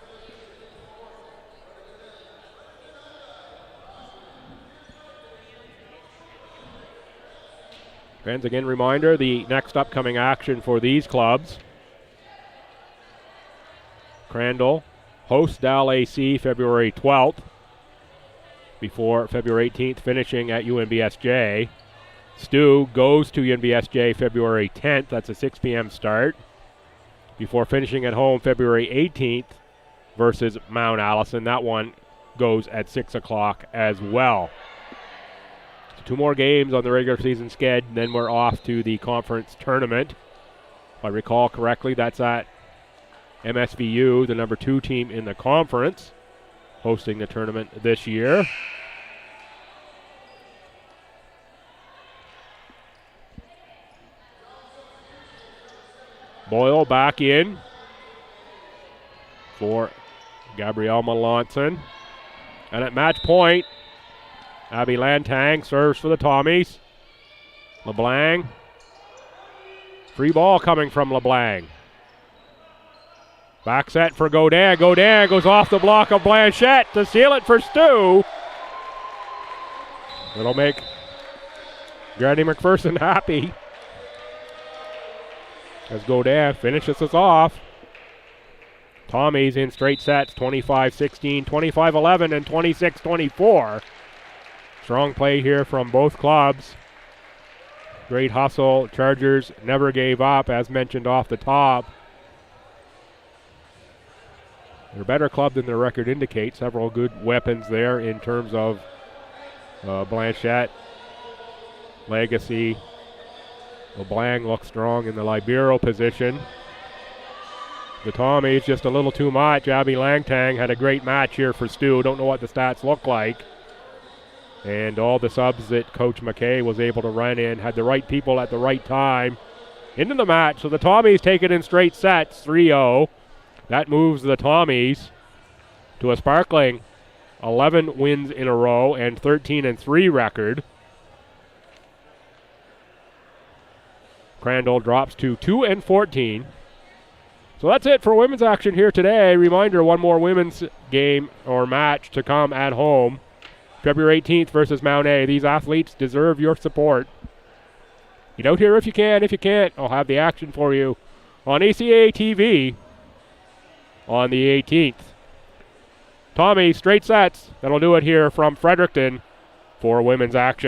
Fans, again, reminder, the next upcoming action for these clubs. Crandall hosts Dal AC February 12th, before February 18th finishing at UNBSJ. STU goes to UNBSJ February 10th. That's a 6 p.m. start, before finishing at home February 18th versus Mount Allison. That one goes at 6 o'clock as well. So 2 more games on the regular season schedule, and then we're off to the conference tournament. If I recall correctly, that's at MSVU, the number 2 team in the conference, hosting the tournament this year. Boyle back in for Gabrielle Melanson. And at match point, Abby Lantang serves for the Tommies. LeBlanc. Free ball coming from LeBlanc. Back set for Godin. Godin goes off the block of Blanchette to seal it for STU. It'll make Granny McPherson happy, as Godin finishes us off. Tommies in straight sets, 25-16, 25-11, and 26-24. Strong play here from both clubs. Great hustle. Chargers never gave up, as mentioned off the top. They're a better club than their record indicates. Several good weapons there in terms of Blanchette, Legacy. LeBlanc looks strong in the libero position. The Tommies just a little too much. Abby Langtang had a great match here for STU. Don't know what the stats look like. And all the subs that Coach McKay was able to run in had the right people at the right time into the match. So the Tommies take it in straight sets, 3-0. That moves the Tommies to a sparkling 11 wins in a row and 13-3 record. Crandall drops to 2-14. So that's it for women's action here today. Reminder, one more women's game or match to come at home. February 18th versus Mount A. These athletes deserve your support. Get out here if you can. If you can't, I'll have the action for you on ACAA TV on the 18th. Tommy, straight sets. That'll do it here from Fredericton for women's action.